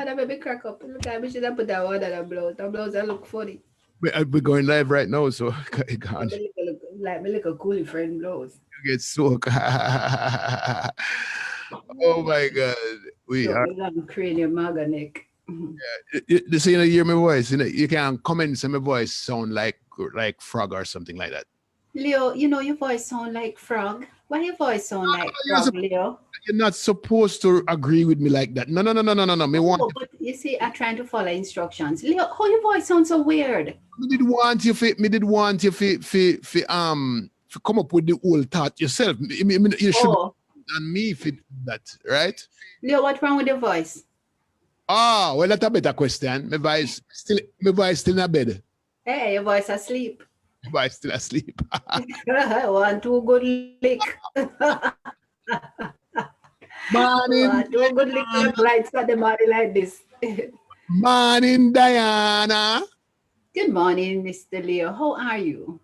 that made me crack up. Look, I wish I put that one on the blouse. The blouse that look funny. We're going live right now, so it Yeah, can't. like my little coolie friend blouse. You get soaked. Oh my God. We So are. my long cranium maga neck. You hear my voice. You can comment say my voice sound like frog or something like that. Leo, your voice sound like frog. Why your voice sound like You're, frog, Leo? you're not supposed to agree with me like that. No, no, no, no, no, no, no. Me want Oh, but you see, I'm trying to follow instructions. Leo, how your voice sounds so weird? me did want you for come up with the whole thought yourself. You should be Oh, on me for that, right? Leo, what's wrong with your voice? Ah, well, that's a better question. My voice still in a bed. Hey, your voice asleep. My voice still asleep. One too good lick. Morning, One too good lick like lights at the body like this. morning, Diana. Good morning, Mr. Leo. How are you?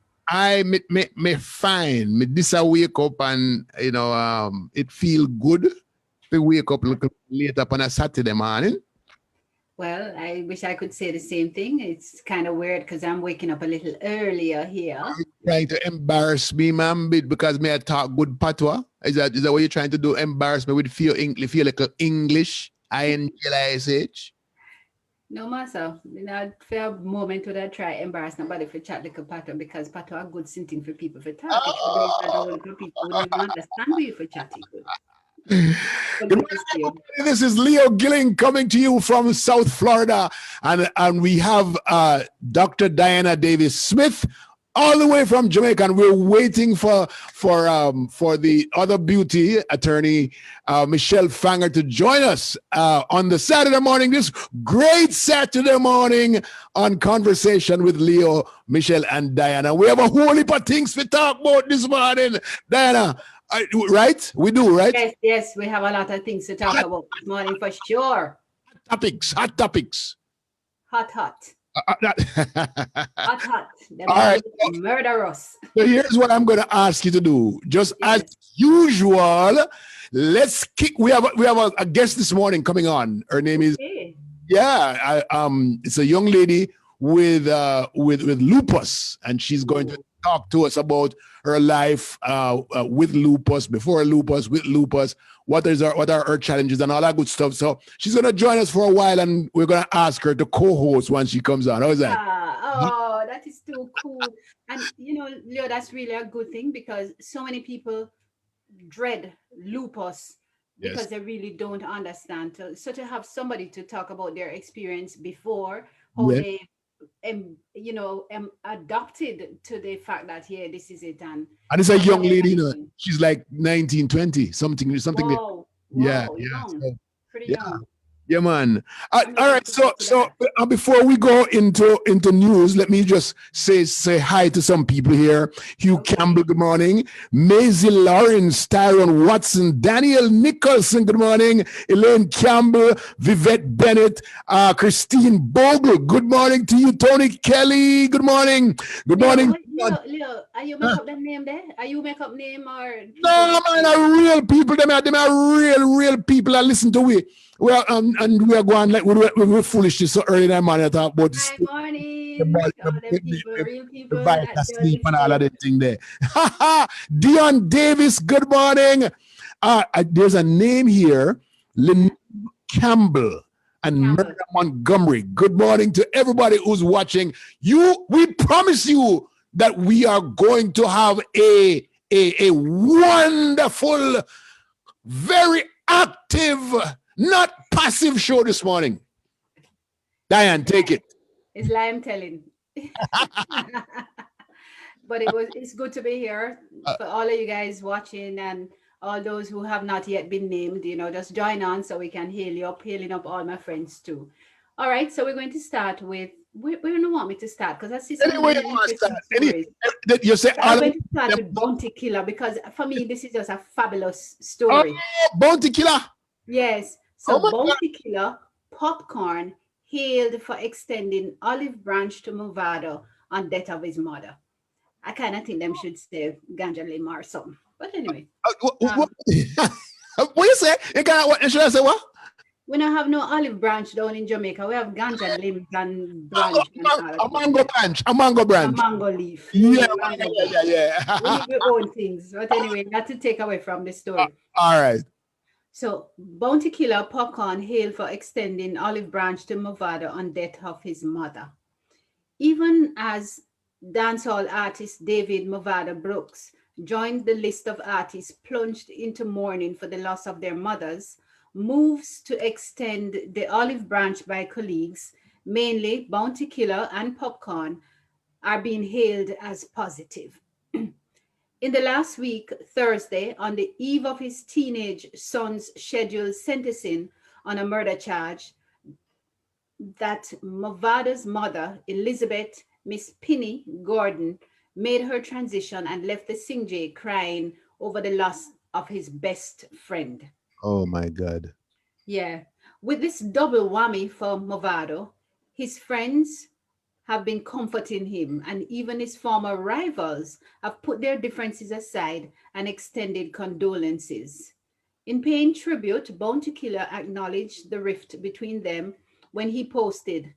Me fine. Me this I wake up and it feel good to wake up a little late up on a Saturday morning. Well, I wish I could say the same thing. It's kind of weird because I'm waking up a little earlier here. Trying to embarrass me, man, because me I talk good patois. Is that what you're trying to do? Embarrass me with feel like English, INGLISH. No, matter. I for a moment would I try embarrass nobody for chat like a pattern because pattern are good something for people for talk. If you don't that all people wouldn't even understand you for chatting good. Good morning. This is Leo Gilling coming to you from South Florida, and we have Dr. Diana Davis Smith all the way from Jamaica, and we're waiting for the other beauty attorney Michelle Fanger to join us on the Saturday morning. This great Saturday morning on Conversation with Leo, Michelle, and Diana. We have a whole heap of things to talk about this morning, Diana. Right? We do, right? Yes, we have a lot of things to talk about this morning for sure. Hot topics. Hot. Hot. Them All right. murder us. So here's what I'm going to ask you to do. Just as usual, let's kick. We have a guest this morning coming on. Her name is it's a young lady with lupus, and she's going to talk to us about her life with lupus, before lupus, with lupus, what are her challenges and all that good stuff. So she's going to join us for a while, and we're going to ask her to co-host once she comes on. How's that? Oh, that is too cool. And Leo, that's really a good thing because so many people dread lupus because they really don't understand. So to have somebody to talk about their experience before, how they adopted to the fact that this is it, and it's a young lady, she's like 19, 20, something. Wow, pretty young. Yeah, man. All right. So before we go into news, let me just say hi to some people here. Hugh Campbell, good morning. Maisie Lawrence, Tyrone Watson, Daniel Nicholson, good morning. Elaine Campbell, Vivette Bennett, Christine Bogle, good morning to you. Tony Kelly, good morning. Good morning. Leo, are you make up that name there? Are you make up name or? No, man, are real people. Them are real people that listen to we. Well, and we are going like we're foolish so early in the morning to talk about this. Good morning. Real people that sleep and all of that thing there. Dion Davis, good morning. There's a name here, Lynn Campbell and Murder Montgomery. Good morning to everybody who's watching. We promise you that we are going to have a wonderful, very active, not passive show this morning. Diane, take it. It's like I'm telling. But it's good to be here for all of you guys watching and all those who have not yet been named. Just join on so we can hailing up all my friends too. All right, so we're going to start with. Where do you want me to start? Because I see some really interesting stories. You say I'm going to start with Bounty Killer because for me this is just a fabulous story. Bounty Killer. Yes. So Bounty Killer Popcorn hailed for extending olive branch to Movado on death of his mother. I kind of think them should say Ganja Lima or something. But anyway. What you say? Should I say what? We don't have no olive branch down in Jamaica. We have ganja limbs and branch and all A that good mango thing. branch, a mango A branch. mango leaf. Yeah, Mango yeah, branch. yeah, yeah, We yeah. need our own things. But anyway, not to take away from the story. All right. So, Bounty Killer Popcorn hailed for extending olive branch to Movado on death of his mother. Even as dancehall artist David Movado Brooks joined the list of artists plunged into mourning for the loss of their mothers, moves to extend the olive branch by colleagues, mainly Bounty Killer and Popcorn, are being hailed as positive. In the last week, Thursday, on the eve of his teenage son's scheduled sentencing on a murder charge, that Movada's mother, Elizabeth Miss Pinny Gordon, made her transition and left the Sinjay crying over the loss of his best friend. Oh my God. Yeah. With this double whammy for Movado, his friends have been comforting him, and even his former rivals have put their differences aside and extended condolences. In paying tribute, Bounty Killer acknowledged the rift between them when he posted,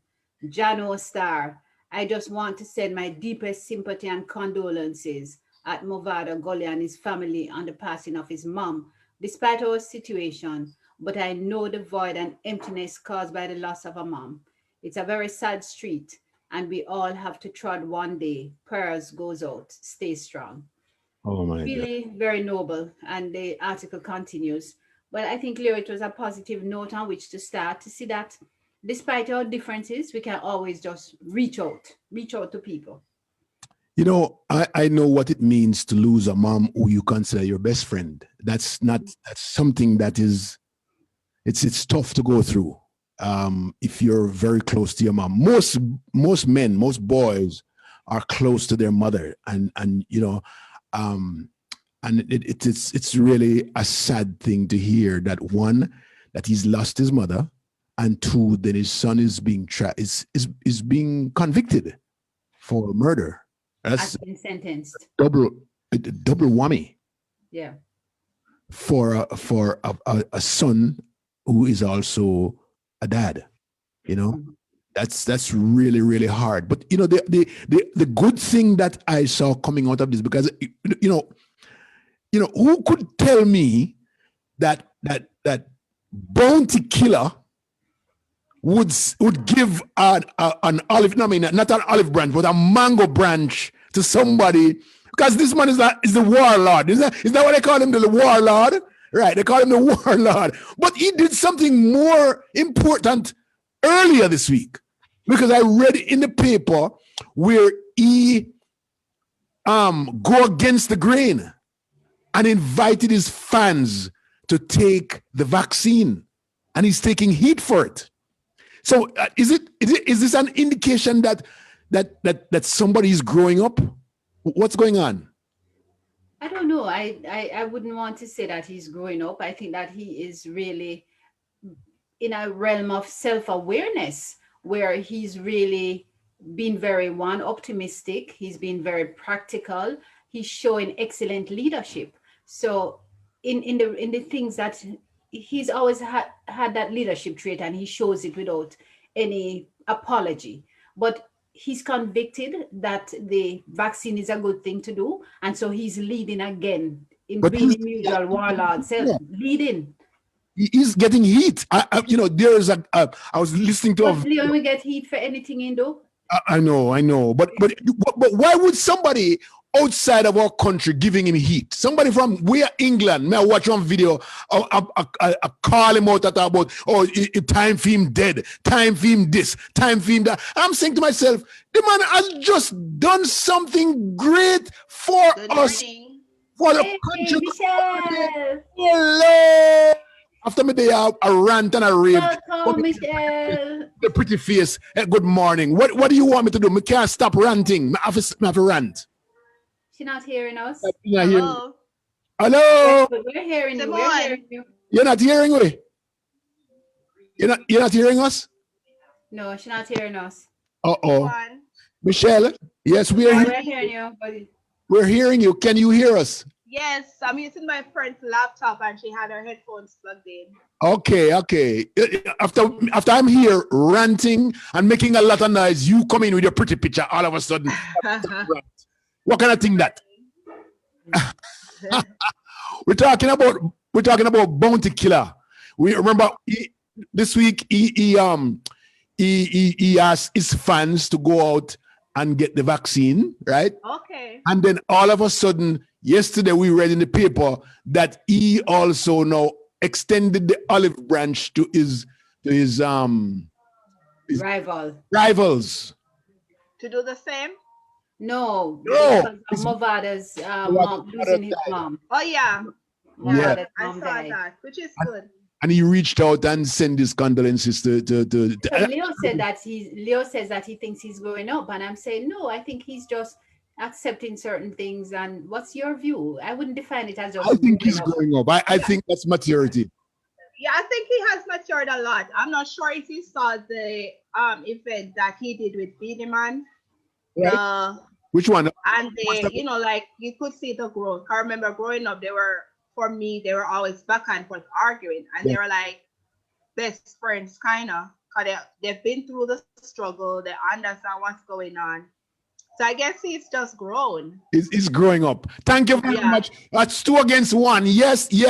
Jano Star, I just want to send my deepest sympathy and condolences at Movado Gully and his family on the passing of his mom, despite our situation, but I know the void and emptiness caused by the loss of a mom. It's a very sad street, and we all have to trod one day. Prayers goes out. Stay strong. Oh my God. Really very noble. And the article continues. But I think, Leo, it was a positive note on which to start to see that despite our differences, we can always just reach out to people. You know, I know what it means to lose a mom who you consider your best friend. That's something that is it's tough to go through. If you're very close to your mom. Most men, most boys are close to their mother, and you know, um, and it's really a sad thing to hear that one, that he's lost his mother, and two, that his son is being is being convicted for murder. Has That's been sentenced. double double whammy Yeah. for a son who is also a dad. You know, Mhm. that's really really hard. But you know, the good thing that I saw coming out of this, because who could tell me that Bounty Killer would give an olive, no, I mean not an olive branch, but a mango branch to somebody, because this man is the warlord. Is that what they call him, the warlord? Right, they call him the warlord. But he did something more important earlier this week, because I read in the paper where he go against the grain and invited his fans to take the vaccine, and he's taking heat for it. So is this an indication that somebody is growing up? What's going on? I don't know. I wouldn't want to say that he's growing up. I think that he is really in a realm of self-awareness where he's really been very optimistic. He's been very practical. He's showing excellent leadership. So in the things that he's always had that leadership trait, and he shows it without any apology. But he's convicted that the vaccine is a good thing to do, and so he's leading again in But being in usual warlord self, yeah, leading. he's getting heat. There is I was listening to a But video. Leon, we get heat for anything in though. I know, but why would somebody outside of our country giving him heat? Somebody from where England? May I watch one video? I call him out at about, time for him dead, time for him this, time for him that. I'm saying to myself, the man has just done something great for Good us, morning. for the Hey, country. Michelle. Hello. After me, they are a rant and a rave. Welcome, Michelle. The pretty face. Good morning. What do you want me to do? Me can't stop ranting. I have to rant. She's not hearing us. You're not hearing. Hello. Hello. But we're hearing you. We're Simone. hearing you. You're not hearing me. You're not hearing us. No, she's not hearing us. Oh, One. Michelle. Yes, Good Yeah, morning. we're hearing you. But we're hearing you. Can you hear us? Yes, I'm using my friend's laptop and she had her headphones plugged in. Okay, okay. After I'm here ranting and making a lot of noise, you come in with your pretty picture all of a sudden. What kind of thing that? we're talking about Bounty Killer. We remember this week he asked his fans to go out and get the vaccine, right? Okay. And then all of a sudden, yesterday we read in the paper that he also now extended the olive branch to his rivals. To do the same? No, No. because of Movado's mom losing his mom. Oh yeah. Movado's I mom saw died. that, which is good. And he reached out and sent his condolences to So Leo says that he thinks he's growing up, and I'm saying no. I think he's just accepting certain things. And what's your view? I wouldn't define it as just. I think he's growing up. I think that's maturity. Yeah, I think he has matured a lot. I'm not sure if you saw the event that he did with Beanie Man. Right. Which one? And they, like you could see the growth. I remember growing up, they were always back and forth arguing, and they were like best friends, kind of. Because they've been through the struggle, they understand what's going on. So I guess he's just grown. He's growing up. Thank you very much. That's 2 against 1. Yes. 2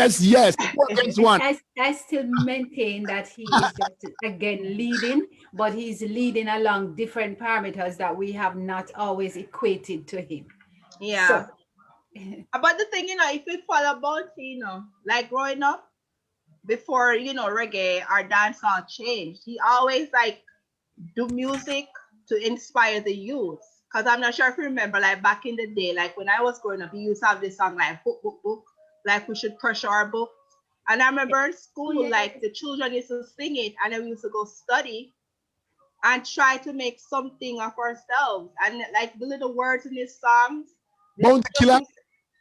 against 1. I still maintain that he is just, again, leading, but he's leading along different parameters that we have not always equated to him. Yeah. So, but the thing, if we follow Bounty, like growing up, before, reggae or dancehall changed, he always do music to inspire the youth. Because I'm not sure if you remember, back in the day, when I was growing up, he used to have this song book, like we should crush our book. And I remember in school, the children used to sing it, and then we used to go study and try to make something of ourselves. And the little words in his songs. Bounty Killer?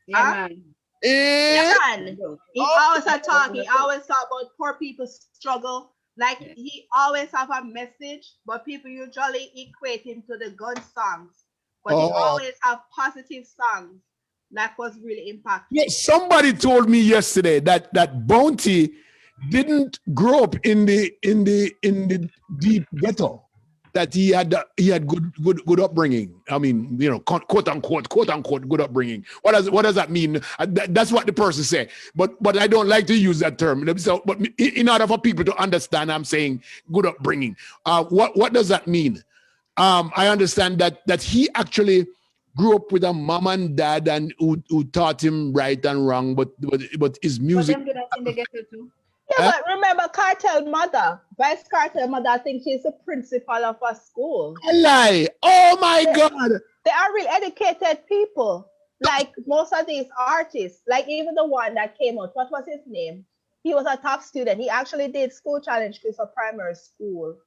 Yeah, man. Yeah, man. He always talk about poor people's struggle. He always have a message, but people usually equate him to the gun songs. But he always have positive songs that was really impactful. Yeah, somebody told me yesterday that Bounty didn't grow up in the deep ghetto. That he had good upbringing. I mean, quote unquote good upbringing. What does that mean? That's what the person say. But I don't like to use that term. So, but in order for people to understand, I'm saying good upbringing. What does that mean? I understand that he actually grew up with a mom and dad and who taught him right and wrong. But his music. But them do that in the ghetto too. Yeah, but remember Vice Cartel Mother, I think she's the principal of a school. A lie. Oh my God. They are really educated people. Most of these artists, even the one that came out, what was his name? He was a top student. He actually did school challenge quiz for primary school.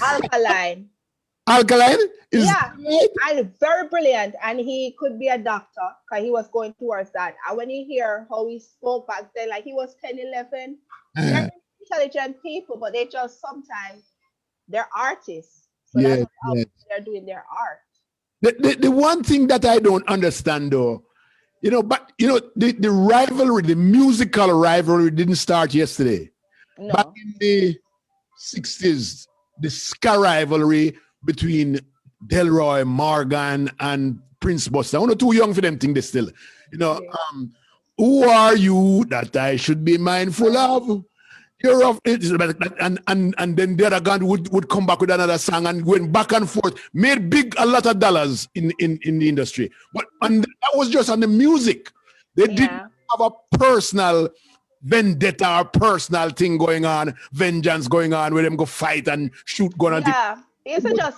Alkaline. Alkaline? And very brilliant. And he could be a doctor because he was going towards that. And when you hear how he spoke back then, he was 10, 11, they're intelligent people, but they just sometimes they're artists. So that's how they're doing their art. The one thing that I don't understand though, the rivalry, the musical rivalry didn't start yesterday. No. Back in the 60s, the ska rivalry between Delroy, Morgan, and Prince Buster. I'm not too young for them thing this still. Who are you that I should be mindful of? You're of it, and then the other gun would come back with another song and went back and forth, made a lot of dollars in the industry. And that was just on the music. They didn't have a personal vendetta or personal thing going on, vengeance going on, where them go fight and shoot gun and it used to just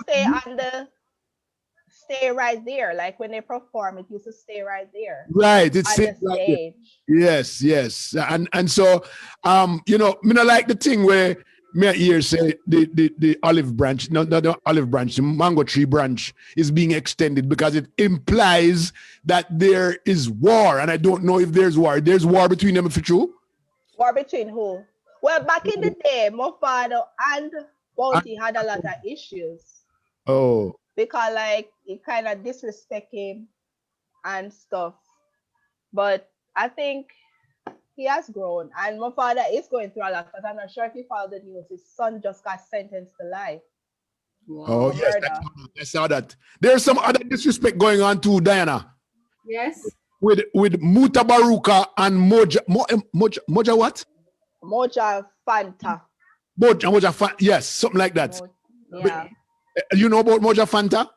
stay right there. When they perform, it used to stay right there. Right, it's on the stage. Yes. And so me not like the thing where me hear say the olive branch, not the olive branch, the mango tree branch is being extended because it implies that there is war, and I don't know if there's war. There's war between them, if it's true. War between who? Well, back in the day, Movado and Bounty had a lot of issues. Oh. Because it kind of disrespect him and stuff. But I think he has grown, and my father is going through a lot. Because I'm not sure if you follow the news, his son just got sentenced to life Oh Wow. for yes, murder. I saw that. There's some other disrespect going on too, Diana, Yes. with Mutabaruka and Moja what? Moja Fanta. Yes, something like that. But, Yeah. Okay. you know about Moja Fanta?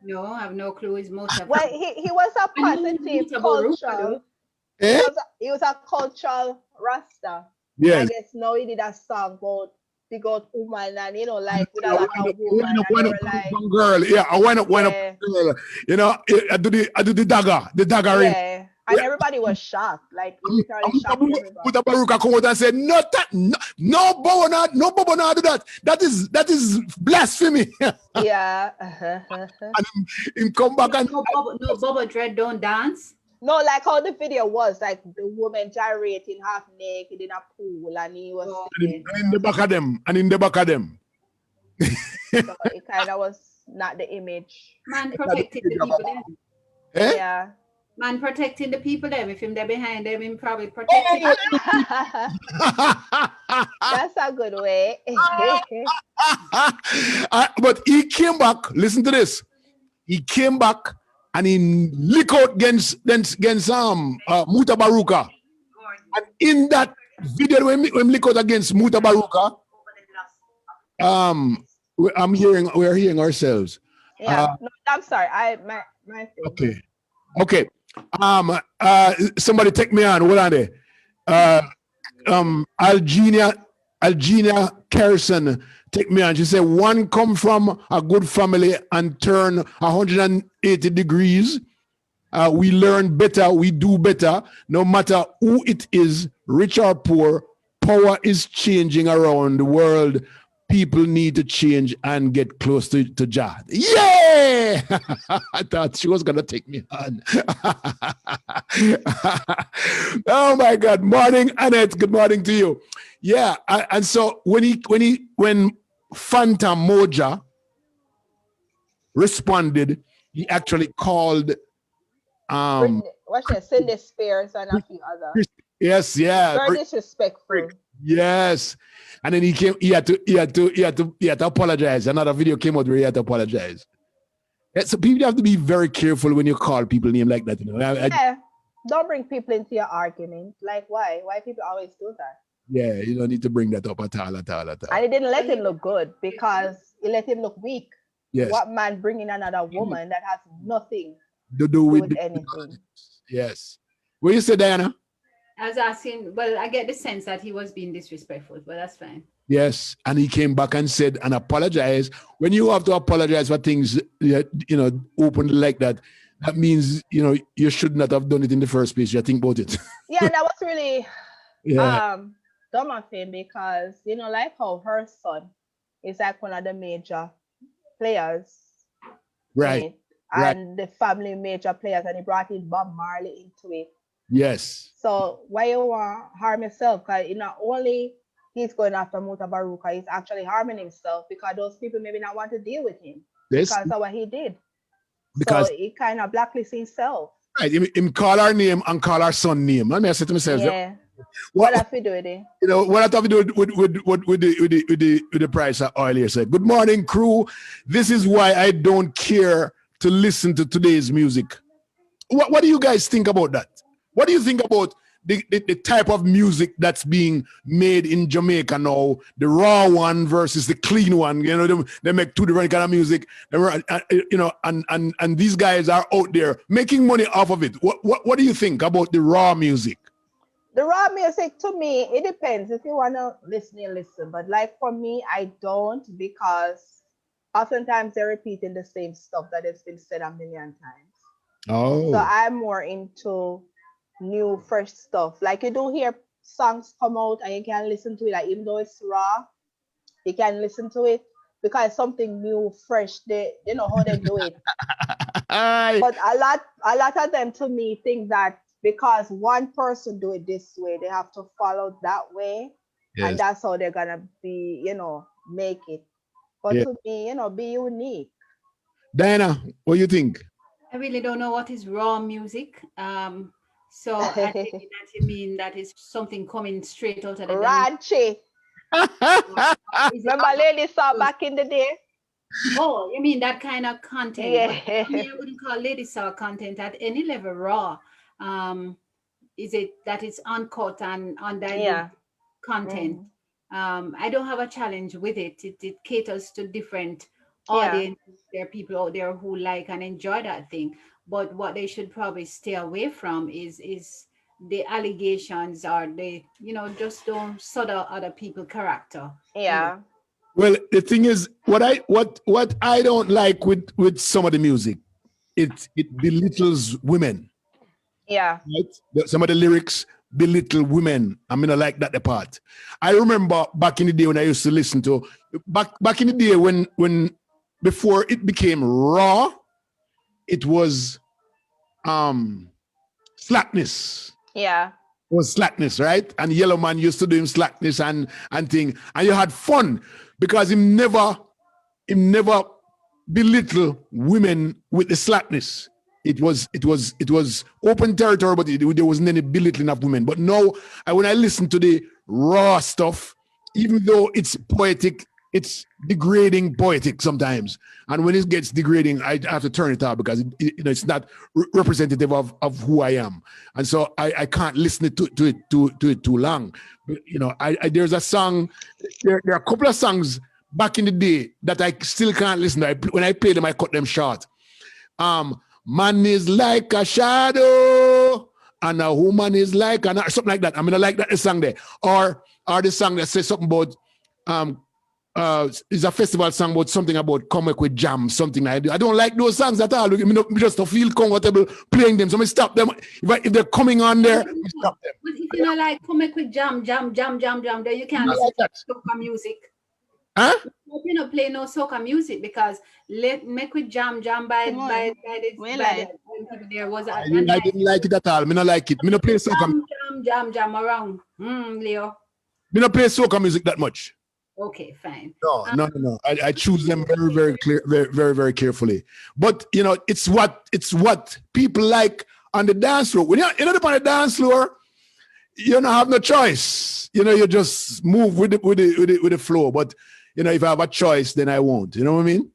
No, I have no clue. It's Mota. Well, he was a I know positive Mota Baruka cultural. though. Eh? He was a cultural rasta. And I Yes. guess now he did a song about big old woman and like with a Yeah, lot of woman and they were like, girl. Yeah, I wind up yeah, girl. You know, I do the dagger in. yeah. And Yeah, everybody was shocked. Like it literally shocked everybody. Mutabaruka come out and say, no, Bobo, no, do that. That is blasphemy. Yeah. And him come back and No, Bubba Dread don't dance. No, like how the video was, like the woman gyrating half naked in a pool and he was Oh, singing. in the back of them, So it kind of was not the image. Man protecting the people them. Eh? Yeah. Man protecting the people them. If him there behind them, him probably protecting. That's a good way. But he came back. Listen to this. He came back and he lick out against Mutabaruka. And in that video, when lick out against Mutabaruka, we're hearing ourselves. Yeah. No, I'm sorry. My thing. Okay. Somebody take me on. Hold on there. Algenia Carson take me on. She said, one come from a good family and turn 180 degrees. We learn better, we do better, no matter who it is, rich or poor. Power is changing around the world. People need to change and get close to Jah. Yeah! I thought she was going to take me on. Oh my God. Morning, Annette. Good morning to you. Yeah. And so when Fanta Moja responded, he actually called What's that? Cindy Spears and a few others. yes, yeah. Very disrespectful. Yes. And then he had to apologize. Another video came out where he had to apologize. So people have to be very careful when you call people name like that. You know? Yeah. Don't bring people into your argument. Like why? Why people always do that? Yeah, you don't need to bring that up at all. And it didn't let him look good because it let him look weak. Yes. What man bringing another woman that has nothing to do with anything? Yes. What you say, Diana? I was asking, well, I get the sense that he was being disrespectful, but that's fine. Yes. And he came back and said and apologized. When you have to apologize for things, openly like that, that means, you should not have done it in the first place. You think about it. Yeah, that was really yeah. dumb of him because, like how her son is like one of the major players. Right. And the family major players, and he brought in Bob Marley into it. Yes. So why you want to harm yourself? Because not only he's going after Mutabaruka, he's actually harming himself because those people maybe not want to deal with him because of what he did. So he kind of blacklists himself. Right. Him call our name and call our son name. I say to myself, yeah. What have you do with it? What have to do with the price of oil here? Say, good morning, crew. This is why I don't care to listen to today's music. What do you guys think about that? What do you think about the type of music that's being made in Jamaica now? The raw one versus the clean one. They make two different kind of music. And these guys are out there making money off of it. What do you think about the raw music? The raw music, to me, it depends. If you want to listen, you listen. But like for me, I don't, because oftentimes they're repeating the same stuff that has been said a million times. Oh. So I'm more into new, fresh stuff. Like you do hear songs come out and you can listen to it. Like even though it's raw, you can listen to it because it's something new, fresh. They know how they do it. But a lot of them, to me, think that because one person do it this way, they have to follow that way. Yes. And that's how they're gonna be, make it. But to me, be unique. Diana, what do you think? I really don't know what is raw music. So I take it that you mean that is something coming straight out of the dance. Ranchy. Is it Remember lady saw those- back in the day? oh, you mean that kind of content? But Yeah. I mean, I wouldn't call Lady Saw content at any level raw. Um, is it that it's uncut and undiluted Yeah. content? Mhm. I don't have a challenge with it. It caters to different Yeah. audience. There are people out there who like and enjoy that thing. But what they should probably stay away from is the allegations or the, just don't soda other people character. Yeah. Well, the thing is, what I don't like with some of the music, it belittles women. Yeah. Right? Some of the lyrics belittle women. I mean, I like that the part. I remember back in the day when I used to listen to back in the day when before it became raw, it was slackness. Yeah. It was slackness, right? And Yellow Man used to do him slackness and thing, and you had fun because him never belittle women with the slackness. It was open territory, but there wasn't any belittling of women. But now, when I listen to the raw stuff, even though it's poetic, it's degrading poetic sometimes. And when it gets degrading, I have to turn it off because it's not representative of who I am, and so I can't listen to it too long. But, there's a song. There are a couple of songs back in the day that I still can't listen to. When I play them, I cut them short. Man is like a shadow, and a woman is like something like that. I mean, I like that song there, or the song that says something about it's a festival song about something about come back with jam, something I do. I don't like those songs at all. I mean, just to feel comfortable playing them. So I stop them if they're coming on there. I stop them. But if you know, like, come a quick jam, jam, jam, jam, jam, then you can't I listen like that. to soca music. Huh? You know, play no soca music because let make with jam, jam by Come on. by like? the when people there was a I didn't like it at all. Me not like it. Me not play soca. jam, jam, jam, jam around. Leo. Me not play soca music that much. Okay, fine. No. I choose them very, very clear, very, very, very carefully. But it's what people like on the dance floor. When you're up on the dance floor, you don't have no choice. You just move with the flow. But if I have a choice, then I won't. You know what I mean?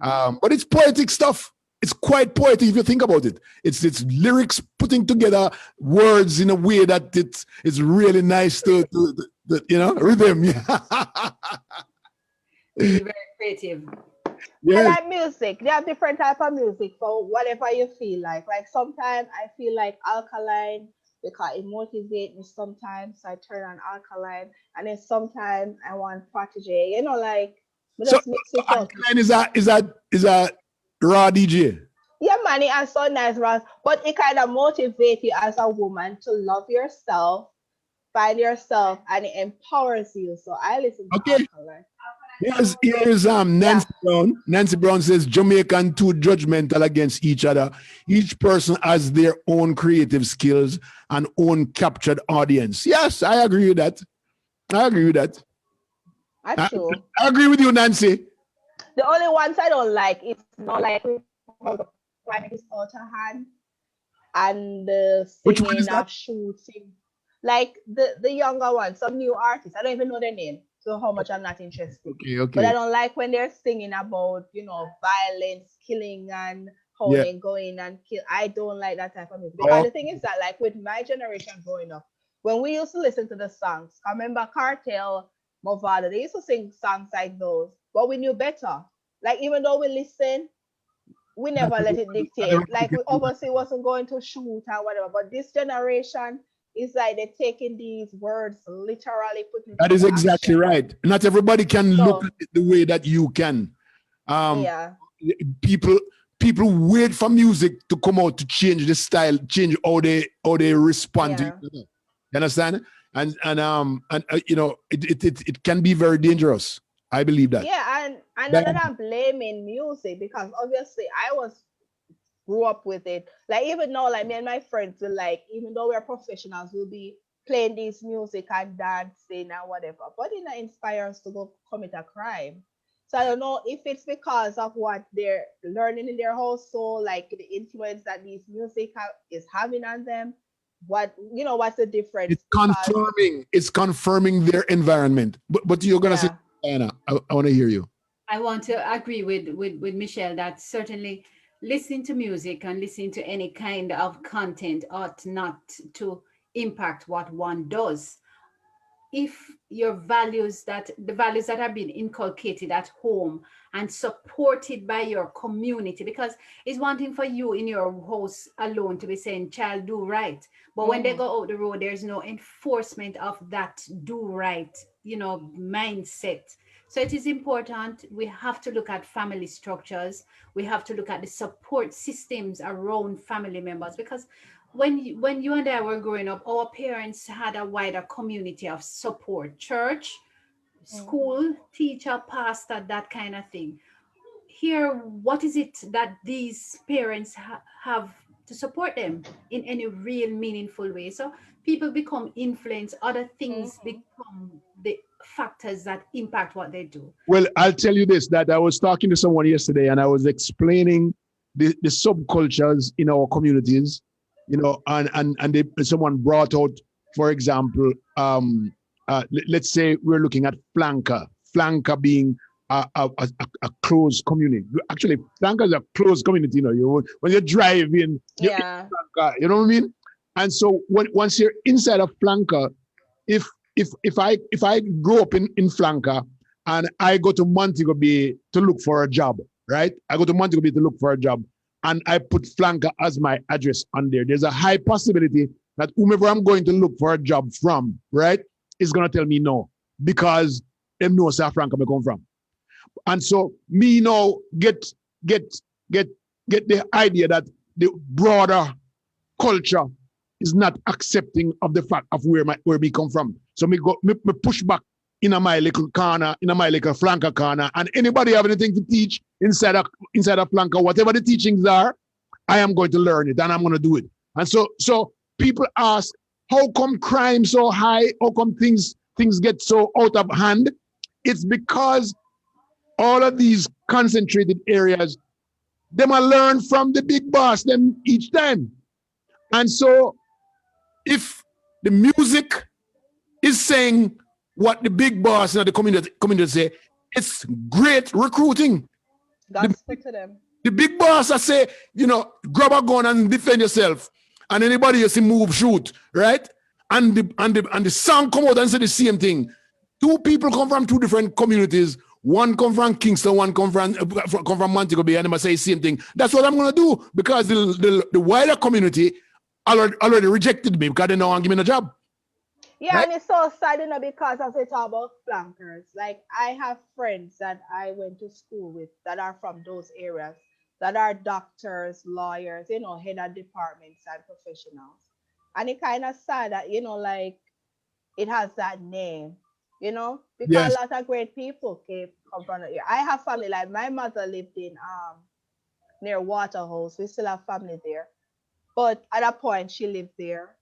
But it's poetic stuff. It's quite poetic if you think about it. It's lyrics putting together words in a way that it's really nice to rhythm. Yeah. Really very creative. Yeah. I like music. There are different type of music for whatever you feel like. Like sometimes I feel like alkaline because it motivates me sometimes. So I turn on alkaline. And then sometimes I want protege. Like we So just mix it up. Alkaline is a raw DJ. Yeah, man, it has so nice, Ross. But it kind of motivates you as a woman to love yourself, find yourself, and it empowers you. So I listen to Okay. alkaline. Here's Nancy Brown. Nancy Brown says Jamaican too judgmental against each other. Each person has their own creative skills and own captured audience. Yes, I agree with that. That's true. I agree with you, Nancy. The only ones I don't like is not like how the climate is out of hand and the Which one is singing that? of shooting. Like the younger ones, some new artists. I don't even know their name. So how much I'm not interested. Okay. But I don't like when they're singing about, violence, killing and how Yeah. they go in and kill. I don't like that type of music. Oh. Because the thing is that like with my generation growing up, when we used to listen to the songs, I remember Cartel, Movado, they used to sing songs like those, but we knew better. Like even though we listen, we never let it dictate. Like we obviously wasn't going to shoot or whatever. But this generation is like they're taking these words literally, putting it That is into exactly action. right. Not everybody can look at it the way that you can. Yeah. People wait for music to come out to change the style, change how they respond to Yeah. it. You understand? And it can be very dangerous. I believe that. Yeah, and not that I'm blaming music because obviously I grew up with it. Like even now, like me and my friends will like, even though we're professionals, we'll be playing this music and dancing and whatever. But it not inspire us to go commit a crime. So I don't know if it's because of what they're learning in their household, like the influence that this music is having on them. what's the difference? It's Because confirming. It's confirming their environment. But you're gonna say, yeah. Diana, I want to hear you. I want to agree with Michelle that certainly listening to music and listening to any kind of content ought not to impact what one does. If your values, that the values that have been inculcated at home and supported by your community, because it's one thing for you in your house alone to be saying child do right, but when they Mm-hmm. go out the road there's no enforcement of that do right, mindset. So it is important. We have to look at family structures. We have to look at the support systems around family members, because when you and I were growing up, our parents had a wider community of support, church, Mm-hmm. school, teacher, pastor, that kind of thing. Here, what is it that these parents have to support them in any real meaningful way? So people become influenced, other things Mm-hmm. become the factors that impact what they do. Well, I'll tell you this, that I was talking to someone yesterday and I was explaining the subcultures in our communities, someone brought out, for example, let's say we're looking at flanker being a closed community. Actually, flanker is a closed community. When you drive in, you're in Yeah. flanker, you know what I mean? And so once you're inside a flanker, if if I grow up in flanker and I go to Montego Bay to look for a job, right? I go to Montego Bay to look for a job and I put flanker as my address on there. There's a high possibility that whomever I'm going to look for a job from, right, is going to tell me no because them know where flanker me come from. And so me now get get get the idea that the broader culture is not accepting of the fact of where we come from. So me push back in my little corner, in my little flanker corner, and anybody have anything to teach inside a flanker, whatever the teachings are, I am going to learn it and I'm going to do it. And so people ask, how come crime so high? How come things get so out of hand? It's because all of these concentrated areas, them are learn from the big boss them each time. And so if the music is saying what the big boss and the community say, it's great recruiting. Gospel to them. The big boss I say, grab a gun and defend yourself. And anybody you see move, shoot, right? And the song come out and say the same thing. Two people come from two different communities. One come from Kingston, one come from Montego Bay, and they say the same thing. That's what I'm gonna do because the wider community already rejected me because they don't want to give me a job. Yeah, Right? and it's so sad, because as we talk about flankers, like I have friends that I went to school with that are from those areas, that are doctors, lawyers, head of departments and professionals. And it kind of sad that, like it has that name, because a Yes. lot of great people came come from here. I have family, like my mother lived in near Waterhouse. We still have family there. But at a point she lived there.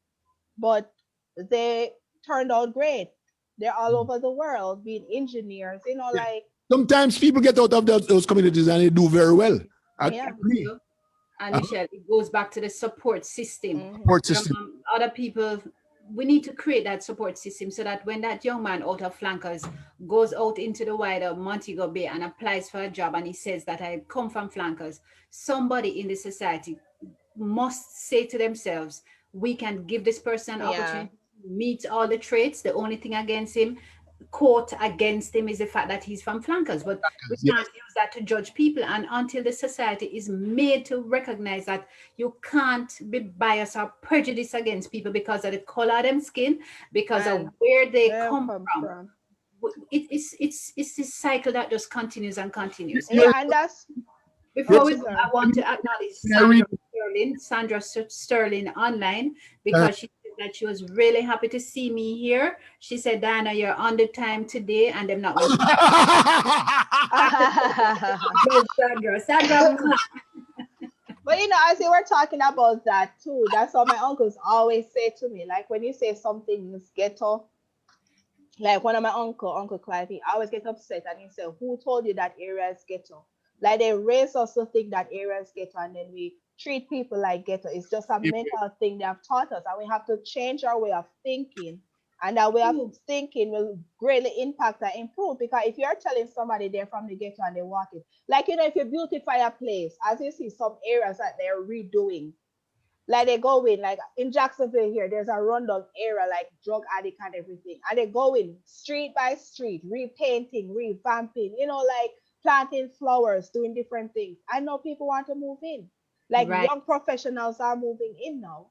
But they turned out great. They're all over the world being engineers, Yeah. like Sometimes people get out of those communities and they do very well. I yeah. agree. And Michelle, it goes back to the support system. Hmm. Support system. Other people, we need to create that support system so that when that young man out of flankers goes out into the wider Montego Bay and applies for a job and he says that I come from flankers, somebody in the society must say to themselves, we can give this person an Yeah. opportunity to meet all the traits. The only thing against him, quote against him, is the fact that he's from flankers. But we Yes. can't use that to judge people. And until the society is made to recognize that you can't be biased or prejudiced against people because of the color of them skin, because of And where they where come come from, from? it's this cycle that just continues and continues. You're, Yeah, and that's Before oh, we go, sorry. I want to acknowledge I read. Sandra Sterling online, Uh, because she said that she was really happy to see me here. She said, Diana, you're on the time today, and I'm not going to judge Sandra. Sandra, But as you were talking about that too, that's what my uncles always say to me. Like when you say something is ghetto, like one of my Uncle Clive, he always get upset and he said, who told you that area is ghetto? Like they raise us to think that area is ghetto, and then we treat people like ghetto. It's just a mental thing they have taught us, and we have to change our way of thinking. And that way of True. thinking will greatly impact and improve. Because if you're telling somebody they're from the ghetto and they want it, like if you beautify a place, as you see some areas that they're redoing, like they go in, like in Jacksonville here, there's a rundown area like drug addict and everything. And they go in street by street, repainting, revamping, like planting flowers, doing different things. I know people want to move in. Like Right. young professionals are moving in now.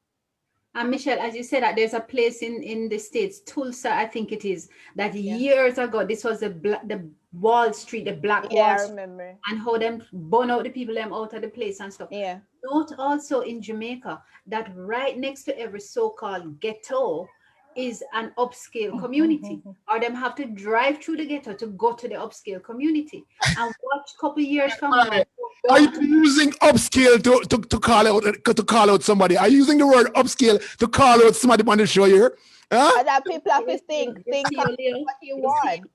And Michelle, as you said, that there's a place in the States, Tulsa, I think it is, that Yeah. years ago, this was the Wall Street, the Black Yeah, Wall I Street, remember. and how them burn out the people them out of the place and stuff. Yeah. Note also in Jamaica that right next to every so-called ghetto is an upscale community, or them have to drive through the ghetto to go to the upscale community. And watch a couple years from now. Are you using upscale to call out somebody? Are you using the word upscale to call out somebody on the show here? Huh? And that people have to think of what you want.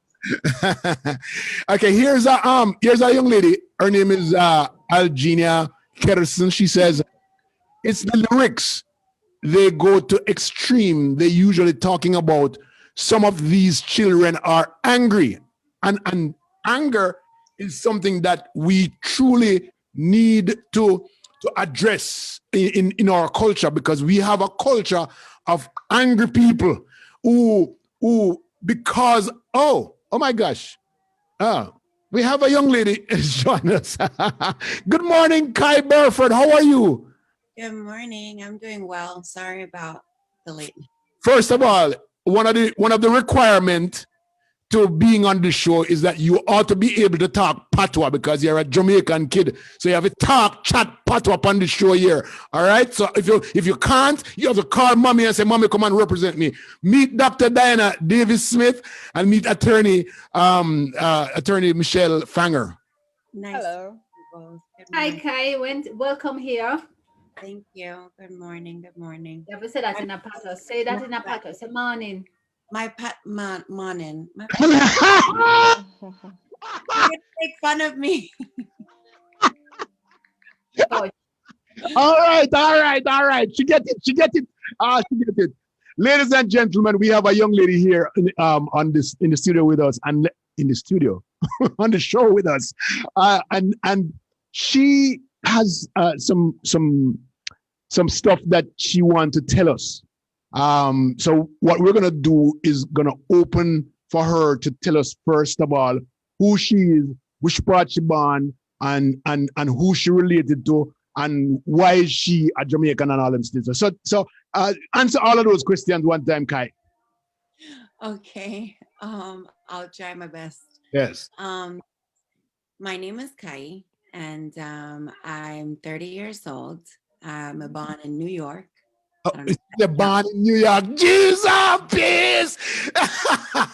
Okay, here's a young lady. Her name is Algenia Kerrison. She says it's the lyrics. They go to extreme. They usually talking about some of these children are angry, and anger is something that we truly need to address in our culture, because we have a culture of angry people who because oh my gosh, we have a young lady join us. Good morning, Kai Burford. How are you? Good morning. I'm doing well. Sorry about the late. First of all, one of the requirements to being on the show is that you ought to be able to talk patois, because you're a Jamaican kid. So you have to chat patois on the show here. All right. So if you can't, you have to call mommy and say, "Mommy, come and represent me." Meet Dr. Diana Davis Smith and meet attorney Michelle Fanger. Nice. Hello. Hi, Kai. Welcome here. Thank you. Good morning. Good morning. You ever say that in a pato? Say that in a pato. Say morning. My morning. All You're gonna make fun of me. Oh, right. She get it. She get it. Ladies and gentlemen, we have a young lady here in the studio with us, and in the studio on the show with us, and she has some stuff that she wants to tell us. So what we're gonna do is gonna open for her to tell us first of all who she is, which part she born, and who she related to, and why is she a Jamaican and all them things. So answer all of those questions one time, Kai. Okay. I'll try my best. Yes. My name is Kai, and I'm 30 years old. I'm born in New York. The born in New York. Jesus, peace.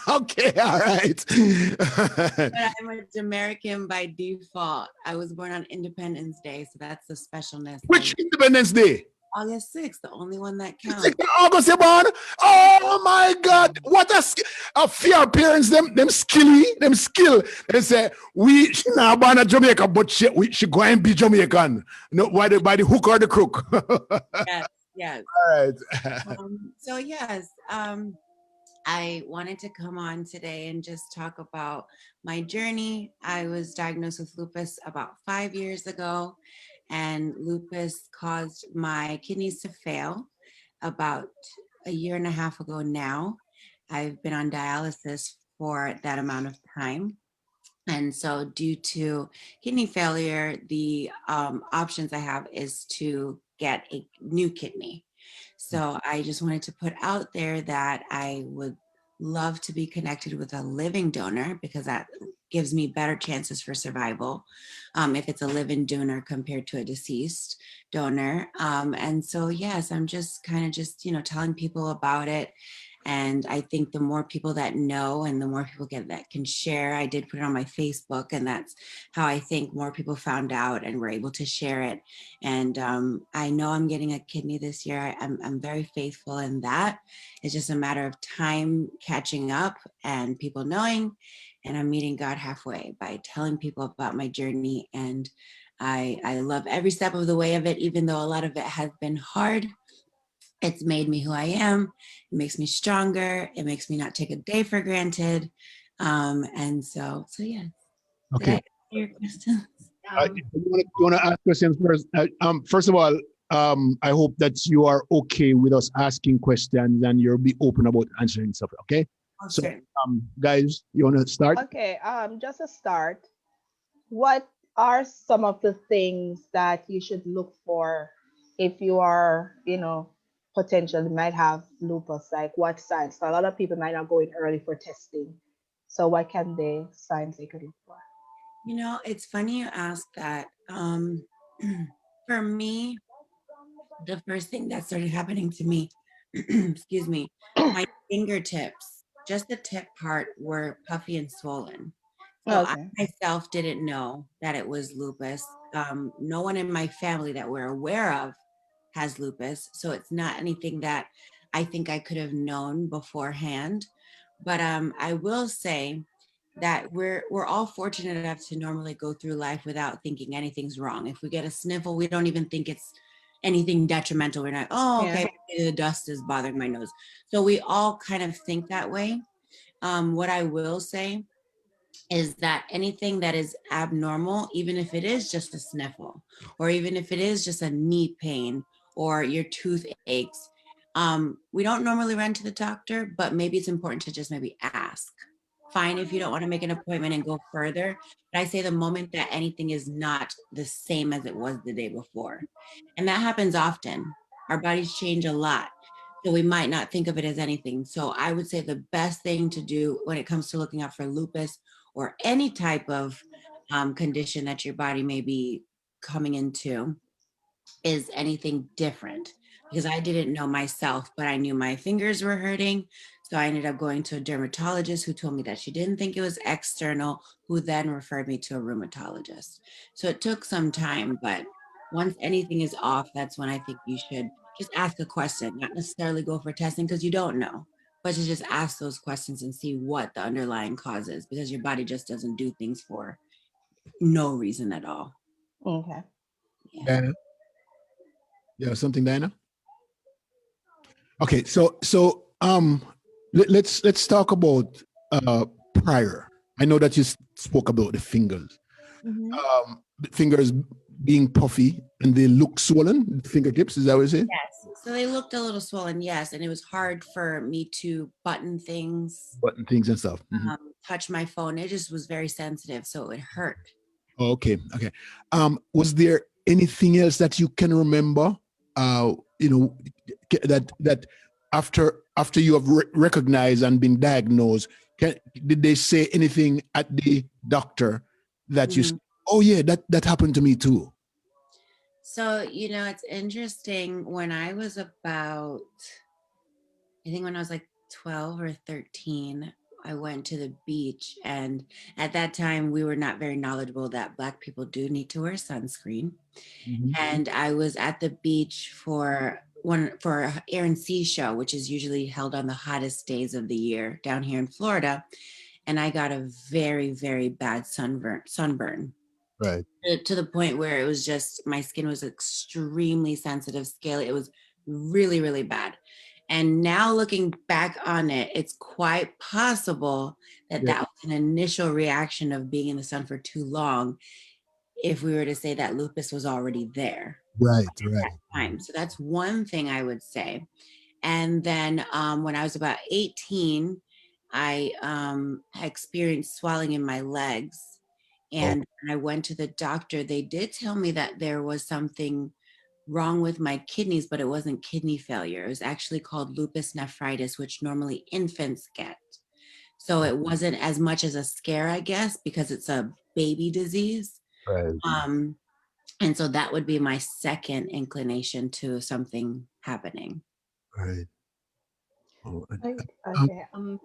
Okay, all right. But I'm a Jamaican by default. I was born on Independence Day, so that's the specialness. Which Independence Day? August 6th, the only one that counts. August, you born? Oh my God! What a fear parents them skill. They say she not born in Jamaica, but she go and be Jamaican. No, by the hook or the crook. Yes. All right. So yes, I wanted to come on today and just talk about my journey. I was diagnosed with lupus about 5 years ago, and lupus caused my kidneys to fail about a year and a half ago now. I've been on dialysis for that amount of time. And so due to kidney failure, the options I have is to get a new kidney. So I just wanted to put out there that I would love to be connected with a living donor, because that gives me better chances for survival if it's a living donor compared to a deceased donor. And so, yes, I'm just kind of telling people about it. And I think the more people that know and the more people that can share, I did put it on my Facebook, and that's how I think more people found out and were able to share it. And I know I'm getting a kidney this year. I'm very faithful in that. It's just a matter of time catching up and people knowing, and I'm meeting God halfway by telling people about my journey and I love every step of the way of it, even though a lot of it has been hard. It's made me who I am. It makes me stronger. It makes me not take a day for granted. And so yeah. Did I Okay. answer your question? Um, You want to ask questions first? First of all, I hope that you are okay with us asking questions and you'll be open about answering stuff. Okay. Oh, So, certainly. guys, you want to start? Okay, just a start. What are some of the things that you should look for if you are, potentially might have lupus? Like what signs? So a lot of people might not go in early for testing. So what can they signs they could look for? It's funny you ask that. For me, the first thing that started happening to me, excuse me, my fingertips, just the tip part, were puffy and swollen. So I Okay. myself didn't know that it was lupus. No one in my family that we're aware of has lupus. So it's not anything that I think I could have known beforehand. But I will say that we're all fortunate enough to normally go through life without thinking anything's wrong. If we get a sniffle, we don't even think it's anything detrimental. We're not, oh, Yeah. okay, maybe the dust is bothering my nose. So we all kind of think that way. What I will say is that anything that is abnormal, even if it is just a sniffle, or even if it is just a knee pain or your tooth aches, we don't normally run to the doctor, but maybe it's important to just maybe ask. Fine if you don't want to make an appointment and go further. But I say the moment that anything is not the same as it was the day before. And that happens often. Our bodies change a lot. So we might not think of it as anything. So I would say the best thing to do when it comes to looking out for lupus or any type of condition that your body may be coming into is anything different, because I didn't know myself, but I knew my fingers were hurting. So I ended up going to a dermatologist who told me that she didn't think it was external, who then referred me to a rheumatologist. So it took some time, but once anything is off, that's when I think you should just ask a question, not necessarily go for testing because you don't know, but to just ask those questions and see what the underlying cause is, because your body just doesn't do things for no reason at all. Okay. Yeah. Diana, you have something, Diana? Okay, so let's talk about prior. I know that you spoke about the fingers. Mm-hmm. The fingers being puffy and they look swollen. The fingertips, is that what you say? Yes. So they looked a little swollen, yes. And it was hard for me to button things, Button things and stuff. Mhm. touch my phone. It just was very sensitive. So it hurt. Oh, okay, okay. Was there anything else that you can remember? You know, that after you have recognized and been diagnosed, did they say anything at the doctor that you? Mhm. Oh yeah, that happened to me too. So, it's interesting. When I was about, I think when I was like 12 or 13, I went to the beach. And at that time, we were not very knowledgeable that Black people do need to wear sunscreen. Mhm. And I was at the beach for a air and sea show, which is usually held on the hottest days of the year down here in Florida. And I got a very, very bad sunburn Right. to the point where it was just, my skin was extremely sensitive, scaly. It was really, really bad. And now looking back on it, it's quite possible that Yeah. that was an initial reaction of being in the sun for too long, if we were to say that lupus was already there Right. at Right. that time. So that's one thing I would say. And then when I was about 18, I experienced swelling in my legs. Oh. And when I went to the doctor, they did tell me that there was something wrong with my kidneys, but it wasn't kidney failure. It was actually called lupus nephritis, which normally infants get. So it wasn't as much as a scare, I guess, because it's a baby disease. Right. Um, and so that would be my second inclination to something happening. Right. Oh, um, Okay.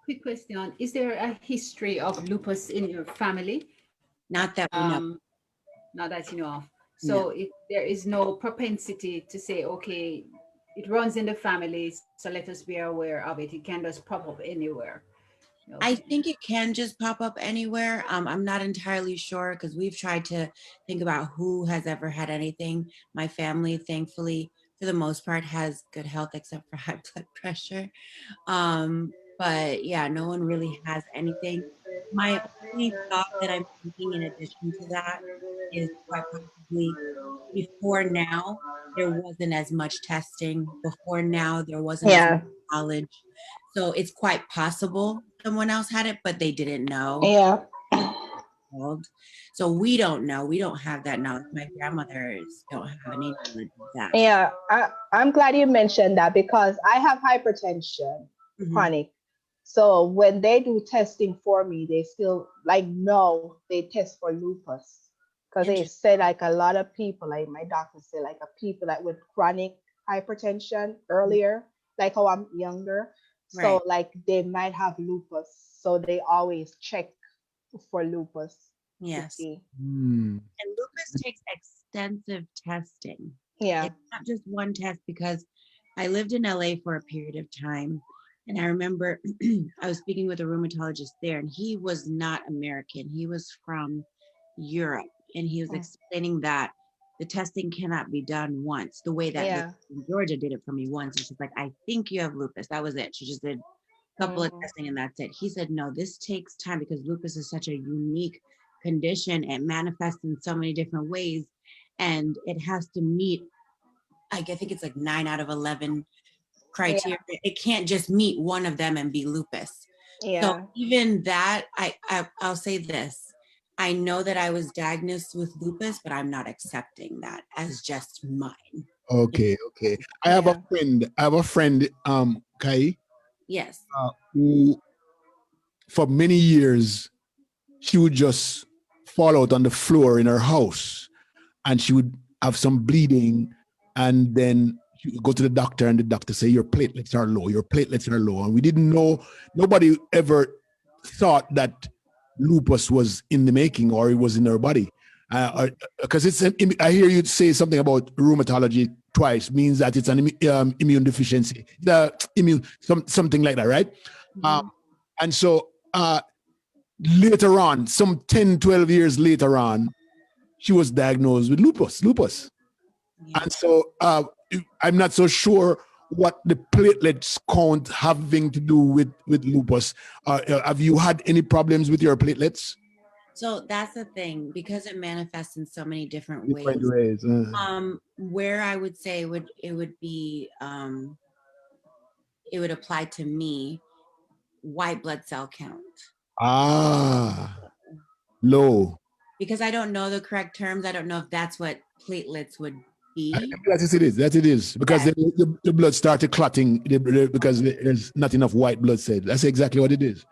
Quick question. Is there a history of lupus in your family? Not that we know. Um, Not that you know of. No. So there is no propensity to say, okay, it runs in the family, so let us be aware of it. It can just pop up anywhere. I Okay. think it can just pop up anywhere. I'm not entirely sure because we've tried to think about who has ever had anything. My family, thankfully, for the most part, has good health except for high blood pressure. But yeah, no one really has anything. My only thought that I'm thinking in addition to that is quite possibly before now, there wasn't as much testing. Before now, there wasn't as much Yeah. knowledge. So it's quite possible someone else had it, but they didn't know. Yeah. So we don't know. We don't have that knowledge. My grandmothers don't have any knowledge of that. Yeah. I'm glad you mentioned that because I have hypertension, Mhm. chronic. So when they do testing for me, they still like no, they test for lupus. Because they Interesting. say like a lot of people, like my doctor say, like a people that with chronic hypertension earlier, like how I'm younger. Right. So like they might have lupus. So they always check for lupus to Yes. see. Hmm. And lupus takes extensive testing. Yeah. It's not just one test because I lived in LA for a period of time. And I remember I was speaking with a rheumatologist there, and he was not American. He was from Europe. And he was Mm. explaining that the testing cannot be done once, the way that the Yeah. in Georgia did it for me once. And she's like, I think you have lupus. That was it. She just did a couple of Hmm. testing and that's it. He said, no, this takes time because lupus is such a unique condition. It manifests in so many different ways. And it has to meet, like, I think it's like 9 out of 11 Yeah. criteria. It can't just meet one of them and be lupus. So Yeah. even that, I'll say this. I know that I was diagnosed with lupus, but I'm not accepting that as just mine. Okay, okay. I have a Yeah. friend. I have a friend, Kai, Yes. who for many years she would just fall out on the floor in her house, and she would have some bleeding, and then she would go to the doctor, and the doctor say your platelets are low, your platelets are low, and we didn't know. Nobody ever thought that lupus was in the making or it was in her body, because it's an. I hear you say something about rheumatology twice means that it's an immune deficiency, the immune something like that, right? Um, Mhm. and so later on, some 10, 12 years later on, she was diagnosed with lupus. Yeah. And so I'm not so sure what the platelets count having to do with lupus. Have you had any problems with your platelets? So that's the thing, because it manifests in so many different Different ways. ways. Where I would say it would be it would apply to me, white blood cell count. Ah, low. Because I don't know the correct terms. I don't know if that's what platelets would be. That is it is. That it is. Because Yes. the blood started clotting because there's not enough white blood cells. That's exactly what it is. Uh,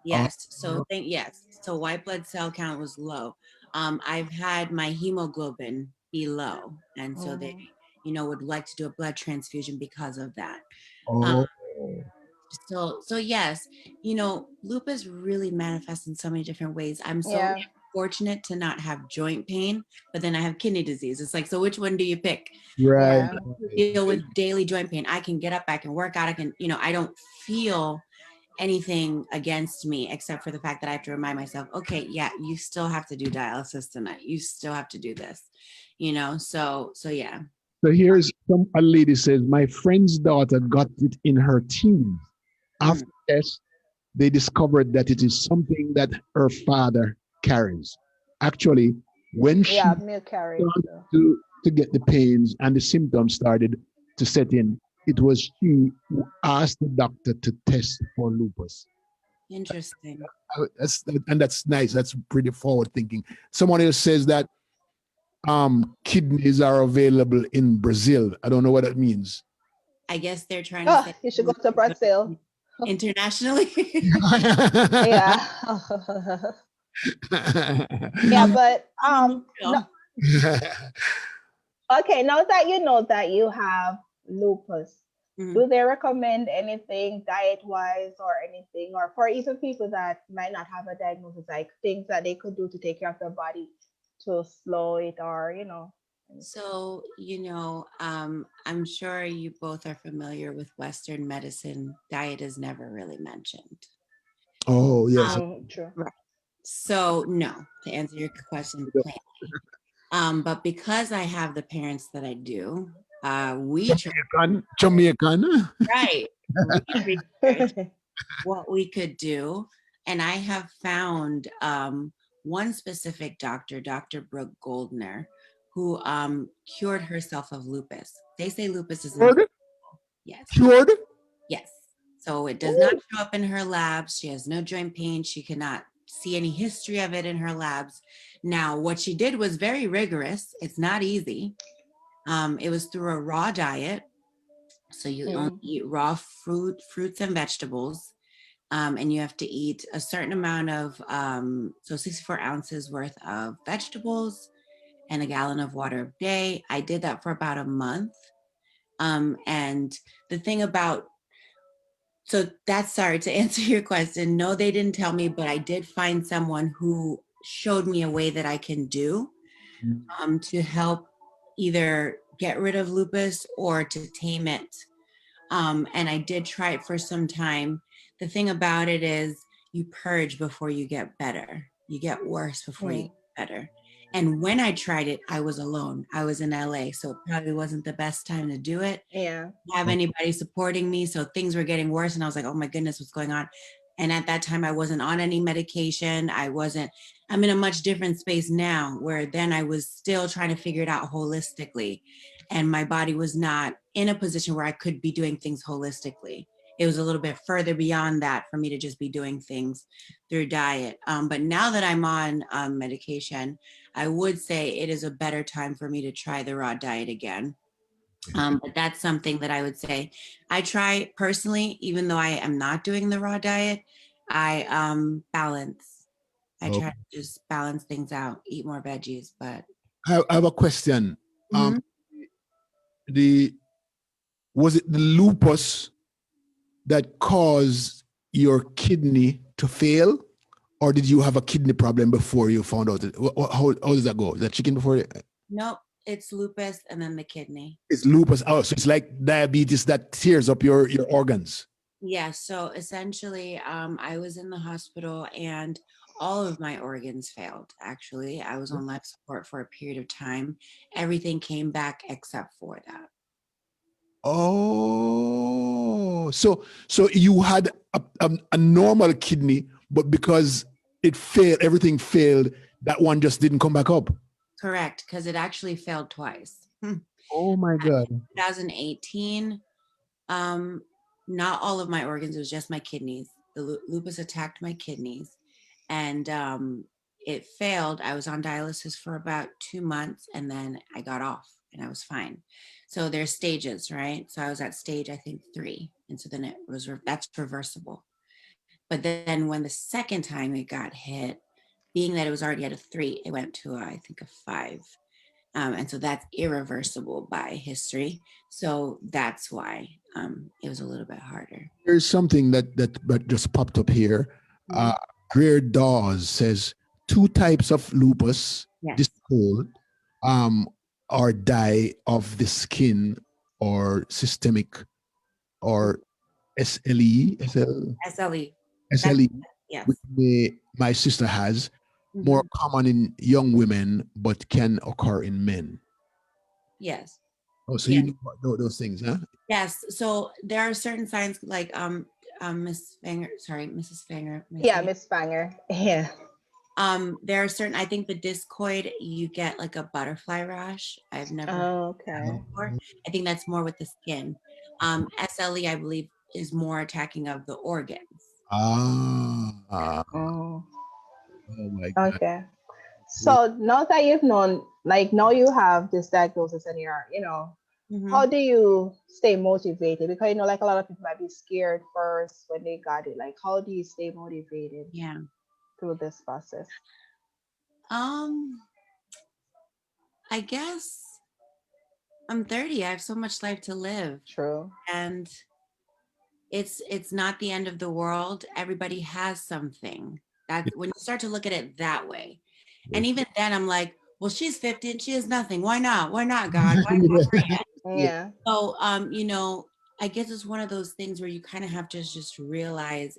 Yes. Yes. So white blood cell count was low. I've had my hemoglobin be low. And so they, Hmm. would like to do a blood transfusion because of that. Um, oh, so yes, lupus really manifests in so many different ways. I'm so Yeah. fortunate to not have joint pain, but then I have kidney disease. It's like, so which one do you pick? right. Yeah. Deal with daily joint pain. I can get up, I can work out, I can, I don't feel anything against me except for the fact that I have to remind myself, okay, yeah, you still have to do dialysis tonight. You still have to do this, so yeah. So here's a lady says, my friend's daughter got it in her teens. Mm. After tests, they discovered that it is something that her father carries. Actually, when she Yeah. Milk carried started too. to get the pains and the symptoms started to set in, it was she who asked the doctor to test for lupus. Interesting. And that's nice. That's pretty forward thinking. Someone else says that kidneys are available in Brazil. I don't know what that means. I guess they're trying to Oh, say you should go to Brazil. internationally. Yeah. Yeah, but no. Okay, now that you know that you have lupus, Mhm. do they recommend anything diet wise or anything, or for even people that might not have a diagnosis, like things that they could do to take care of their body to slow it, or anything? So, I'm sure you both are familiar with Western medicine. Diet is never really mentioned. Oh, yes. True. Right. So no, to answer your question plainly. But because I have the parents that I do, we try, Jamaican. right, we researched what we could do. And I have found one specific doctor, Dr. Brooke Goldner, who cured herself of lupus. They say lupus is Cured? yes. Cured? Yes. So it does not show up in her labs. She has no joint pain. She cannot see any history of it in her labs. Now, what she did was very rigorous. It's not easy. It was through a raw diet. So you only eat raw fruits and vegetables. And you have to eat a certain amount of, so 64 ounces worth of vegetables and a gallon of water a day. I did that for about a month. And the thing about, so that's, sorry, to answer your question, no, they didn't tell me, but I did find someone who showed me a way that I can do to help either get rid of lupus or to tame it. And I did try it for some time. The thing about it is you purge before you get better. You get worse before you get better. And when I tried it, I was alone. I was in LA, so it probably wasn't the best time to do it. Yeah. Have anybody supporting me, so things were getting worse, and I was like, oh my goodness, what's going on? And at that time I wasn't on any medication. I'm in a much different space now, where then I was still trying to figure it out holistically, and my body was not in a position where I could be doing things holistically. It was a little bit further beyond that for me to just be doing things through diet. But now that I'm on medication, I would say it is a better time for me to try the raw diet again. But that's something that I would say I try personally, even though I am not doing the raw diet, I balance. I Oh. try to just balance things out, eat more veggies, but. I have a question. Mhm. Was it the lupus that caused your kidney to fail, or did you have a kidney problem before you found out? How does that go? Is that chicken before it? Nope, it's lupus and then the kidney. It's lupus. Oh, so it's like diabetes that tears up your organs. Yeah, so essentially, I was in the hospital and all of my organs failed, actually. I was on life support for a period of time. Everything came back except for that. Oh, so you had a normal kidney, but because it failed, everything failed. That one just didn't come back up. Correct, because it actually failed twice. Oh my God. 2018, not all of my organs, it was just my kidneys. The lupus attacked my kidneys, and it failed. I was on dialysis for about 2 months, and then I got off and I was fine. So there's stages, right? So I was at stage, I think 3. And so then that's reversible. But then when the second time it got hit, being that it was already at a 3, it went to, I think, a 5. And so that's irreversible by history. So that's why it was a little bit harder. There's something that just popped up here. Greer Dawes says 2 types of lupus, Yes. discoid, or die of the skin, or systemic, or SLE, SLE. Yes. which my sister has, more common in young women, but can occur in men. Yes. Oh, so yes. you know those things, huh? Yes. So there are certain signs like Miss Fanger, sorry, Mrs. Fanger. Yeah, Miss Fanger. Yeah. There are certain, I think the discoid, you get like a butterfly rash. I've never heard that before. I think that's more with the skin. SLE, I believe, is more attacking of the organs. Oh my God. Okay. So now that you've known, like now you have this diagnosis and you're, how do you stay motivated? Because, like a lot of people might be scared first when they got it. Like, how do you stay motivated through this process? I guess I'm 30. I have so much life to live. True. And it's not the end of the world. Everybody has something. That when you start to look at it that way. And even then I'm like, well, she's 50 and she has nothing. Why not? Why not, God? Why not? Yeah. So I guess it's one of those things where you kind of have to just realize,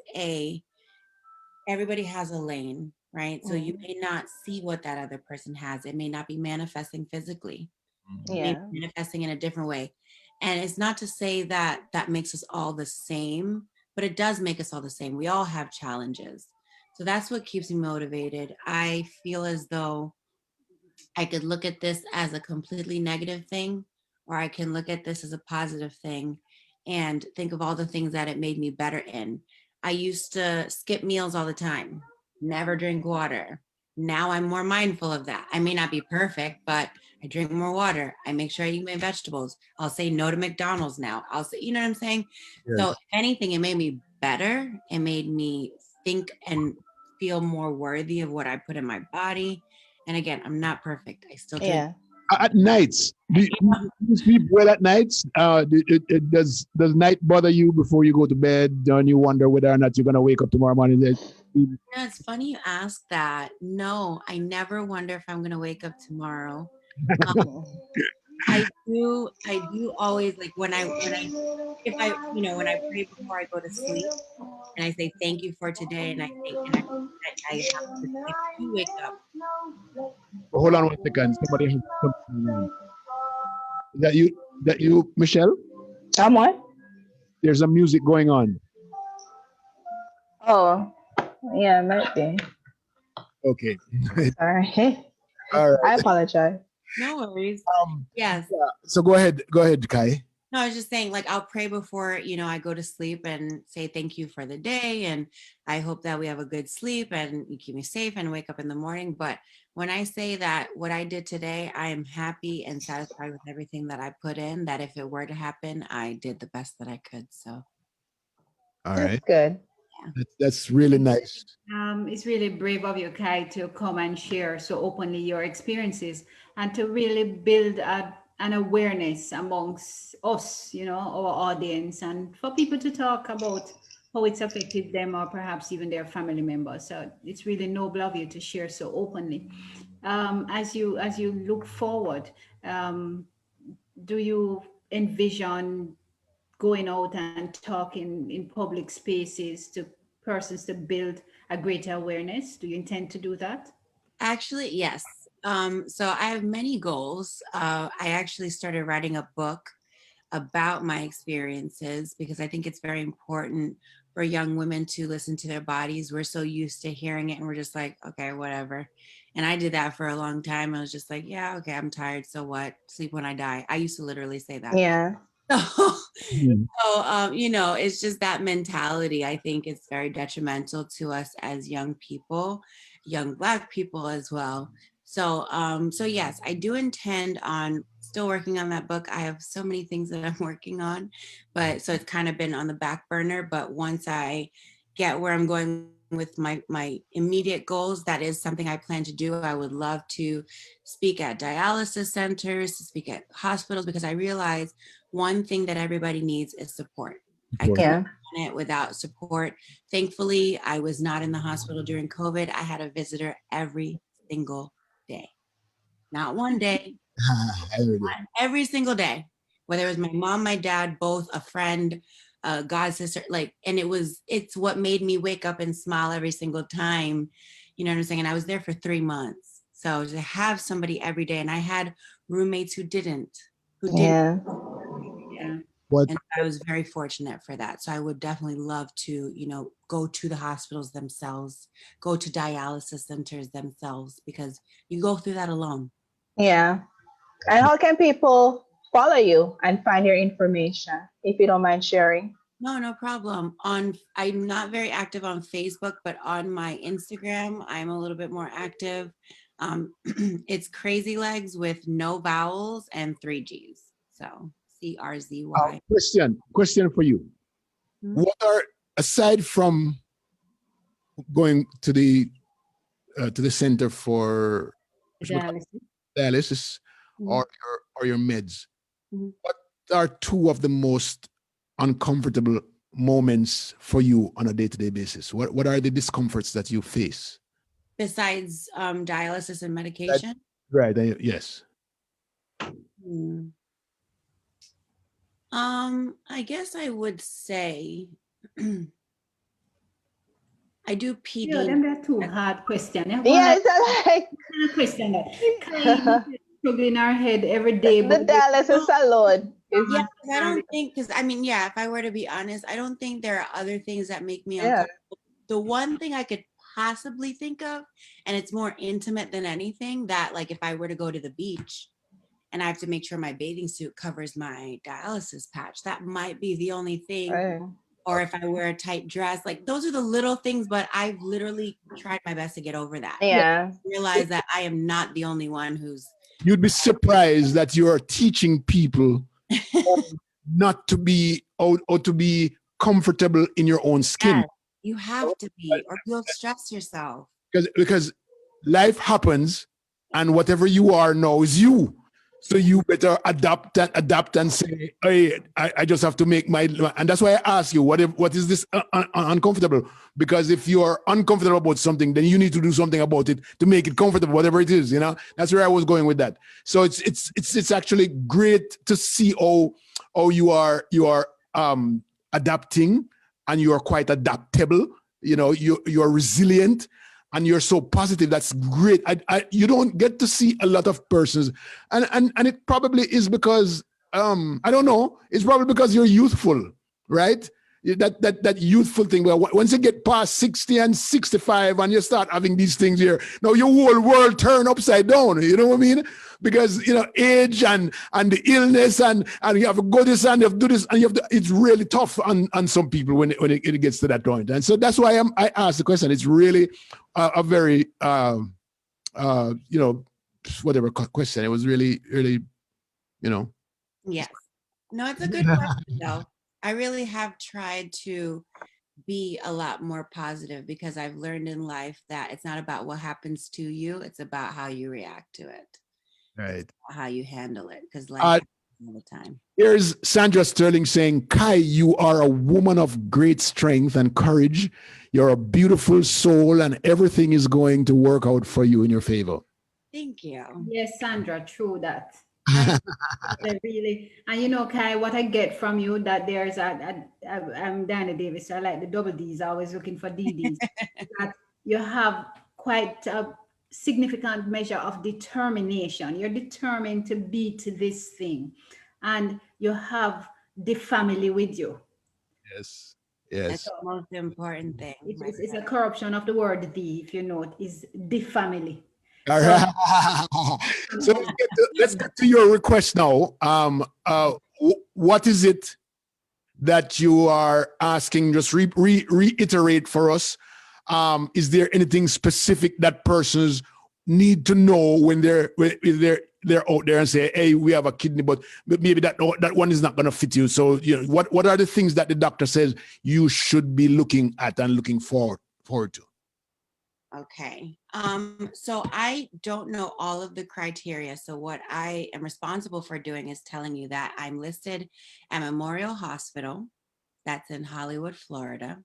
everybody has a lane, right? So you may not see what that other person has. It may not be manifesting physically. It may Yeah. be manifesting in a different way. And it's not to say that that makes us all the same, but it does make us all the same. We all have challenges. So that's what keeps me motivated. I feel as though I could look at this as a completely negative thing, or I can look at this as a positive thing and think of all the things that it made me better in. I used to skip meals all the time, never drink water. Now I'm more mindful of that. I may not be perfect, but I drink more water. I make sure I eat my vegetables. I'll say no to McDonald's now. I'll say, you know what I'm saying? So, if anything, it made me better. It made me think and feel more worthy of what I put in my body. And again, I'm not perfect. I still drink. Yeah. At nights, do you sleep well at nights? Does night bother you before you go to bed? Don't you wonder whether or not you're gonna wake up tomorrow morning? Yeah, it's funny you ask that. No, I never wonder if I'm gonna wake up tomorrow. Um, I do always like if I, when I pray before I go to sleep and I say thank you for today and I think and I have to, I do wake up. Hold on 1 second. Somebody has something on. Is that you? That you, Michelle? Someone? There's some music going on. Oh, yeah, might be. Okay. Sorry. All right. I apologize. No worries. Um. Yes. So go ahead. Go ahead, Kai. No, I was just saying, like, I'll pray before, I go to sleep and say thank you for the day. And I hope that we have a good sleep and you keep me safe and wake up in the morning. But when I say that what I did today, I am happy and satisfied with everything that I put in, that if it were to happen, I did the best that I could. So, All That's right. good. That's really nice. It's really brave of you, Kai, to come and share so openly your experiences and to really build an awareness amongst us, our audience, and for people to talk about how it's affected them or perhaps even their family members. So it's really noble of you to share so openly. As you look forward, um, do you envision going out and talking in public spaces to persons to build a greater awareness? Do you intend to do that? actually, yes. So I have many goals. I actually started writing a book about my experiences because I think it's very important for young women to listen to their bodies. We're so used to hearing it and we're just like, okay, whatever. And I did that for a long time. I was just like, yeah, okay, I'm tired. So what? Sleep when I die. I used to literally say that. Yeah. So, Mhm. it's just that mentality. I think it's very detrimental to us as young people, young Black people as well. So yes, I do intend on still working on that book. I have so many things that I'm working on, but so it's kind of been on the back burner. But once I get where I'm going with my immediate goals, that is something I plan to do. I would love to speak at dialysis centers, to speak at hospitals, because I realize one thing that everybody needs is support. I couldn't Yeah. have done it without support. Thankfully, I was not in the hospital during COVID. I had a visitor every single day. Not one day, I heard it. every single day. Whether it was my mom, my dad, both, a friend, a god sister, and it's what made me wake up and smile every single time. You know what I'm saying? And I was there for 3 months. So to have somebody every day, and I had roommates who didn't Yeah. Yeah. What and I was very fortunate for that. So I would definitely love to, go to the hospitals themselves, go to dialysis centers themselves, because you go through that alone. Yeah. And how can people follow you and find your information if you don't mind sharing? No, no problem. I'm not very active on Facebook, but on my Instagram, I'm a little bit more active. It's Crazy Legs with no vowels and 3 G's. So CRZY. question for you? Mhm. What are, aside from going to the center for Dialysis. dialysis Mhm. or your meds, Mhm. what are two of the most uncomfortable moments for you on a day-to-day basis? What are the discomforts that you face? Besides dialysis and That, medication. right. Yes. Hmm. I guess I would say I do Yeah, PD. them they're two hard questions. One Yeah, like it's like kind of question that kind of struggle in our head every day, but the dialysis alone is Yeah, because I don't think, because I mean, yeah, if I were to be honest, I don't think there are other things that make me yeah. uncomfortable. The one thing I could possibly think of, and it's more intimate than anything, that like if I were to go to the beach and I have to make sure my bathing suit covers my dialysis patch, that might be the only thing. Right. Or if I wear a tight dress, like those are the little things, but I've literally tried my best to get over that. Yeah. Realize that I am not the only one who's. You'd be surprised that you are teaching people not to be or to be comfortable in your own skin. Yes, you have to be, or you'll stress yourself. Because life happens, and whatever you are now is you. So you better adapt and say, hey, I just have to make my, and that's why I ask you, what is this uncomfortable? Because if you are uncomfortable about something, then you need to do something about it to make it comfortable, whatever it is, you know. That's where I was going with that. So it's actually great to see how you are adapting, and you are quite adaptable. You know, you are resilient, and you're so positive. That's great. You don't get to see a lot of persons, and it probably is because I don't know. It's probably because you're youthful, right? That youthful thing. Well, once you get past 60 and 65, and you start having these things here, now your whole world turn upside down. You know what I mean? Because age and the illness and you have to go this and you have to do this and you have to. It's really tough on some people when it gets to that point. And so that's why I asked the question. It's really a very whatever question. It was really Yes. No, it's a good question though. I really have tried to be a lot more positive, because I've learned in life that it's not about what happens to you, it's about how you react to it. right. How you handle it, because life happens all the time. Here's Sandra Sterling saying, Kai, you are a woman of great strength and courage. You're a beautiful soul, and everything is going to work out for you in your favor. Thank you. yes, Sandra, true that. They really, and Kai, what I get from you, that there's I'm Diana Davis. I like the double D's, always looking for DDs. That you have quite a significant measure of determination. You're determined to beat this thing, and you have the family with you. Yes. That's Yes. the most important thing. It's a corruption of the word "the," if you know it, is the family. All So, right. So let's get to your request now. What is it that you are asking? Just reiterate for us. Is there anything specific that persons need to know when they're out there and say, hey, we have a kidney, but maybe that one is not going to fit you. So what are the things that the doctor says you should be looking at and looking forward to? Okay. So I don't know all of the criteria. So what I am responsible for doing is telling you that I'm listed at Memorial Hospital. That's in Hollywood, Florida.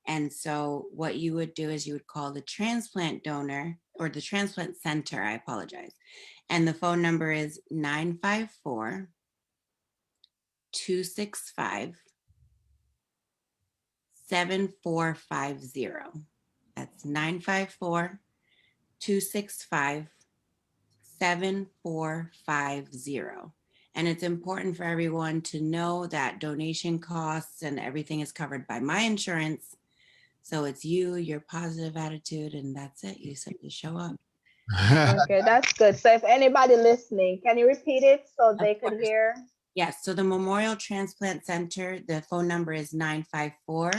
And so what you would do is you would call the transplant donor, or the transplant center, I apologize. And the phone number is 954-265-7450. That's 954-265-7450. And it's important for everyone to know that donation costs and everything is covered by my insurance. So it's you, your positive attitude, and that's it. You simply show up. Okay, that's good. So if anybody listening, can you repeat it so they could hear? Yes. So the Memorial Transplant Center, the phone number is 954-265-7450.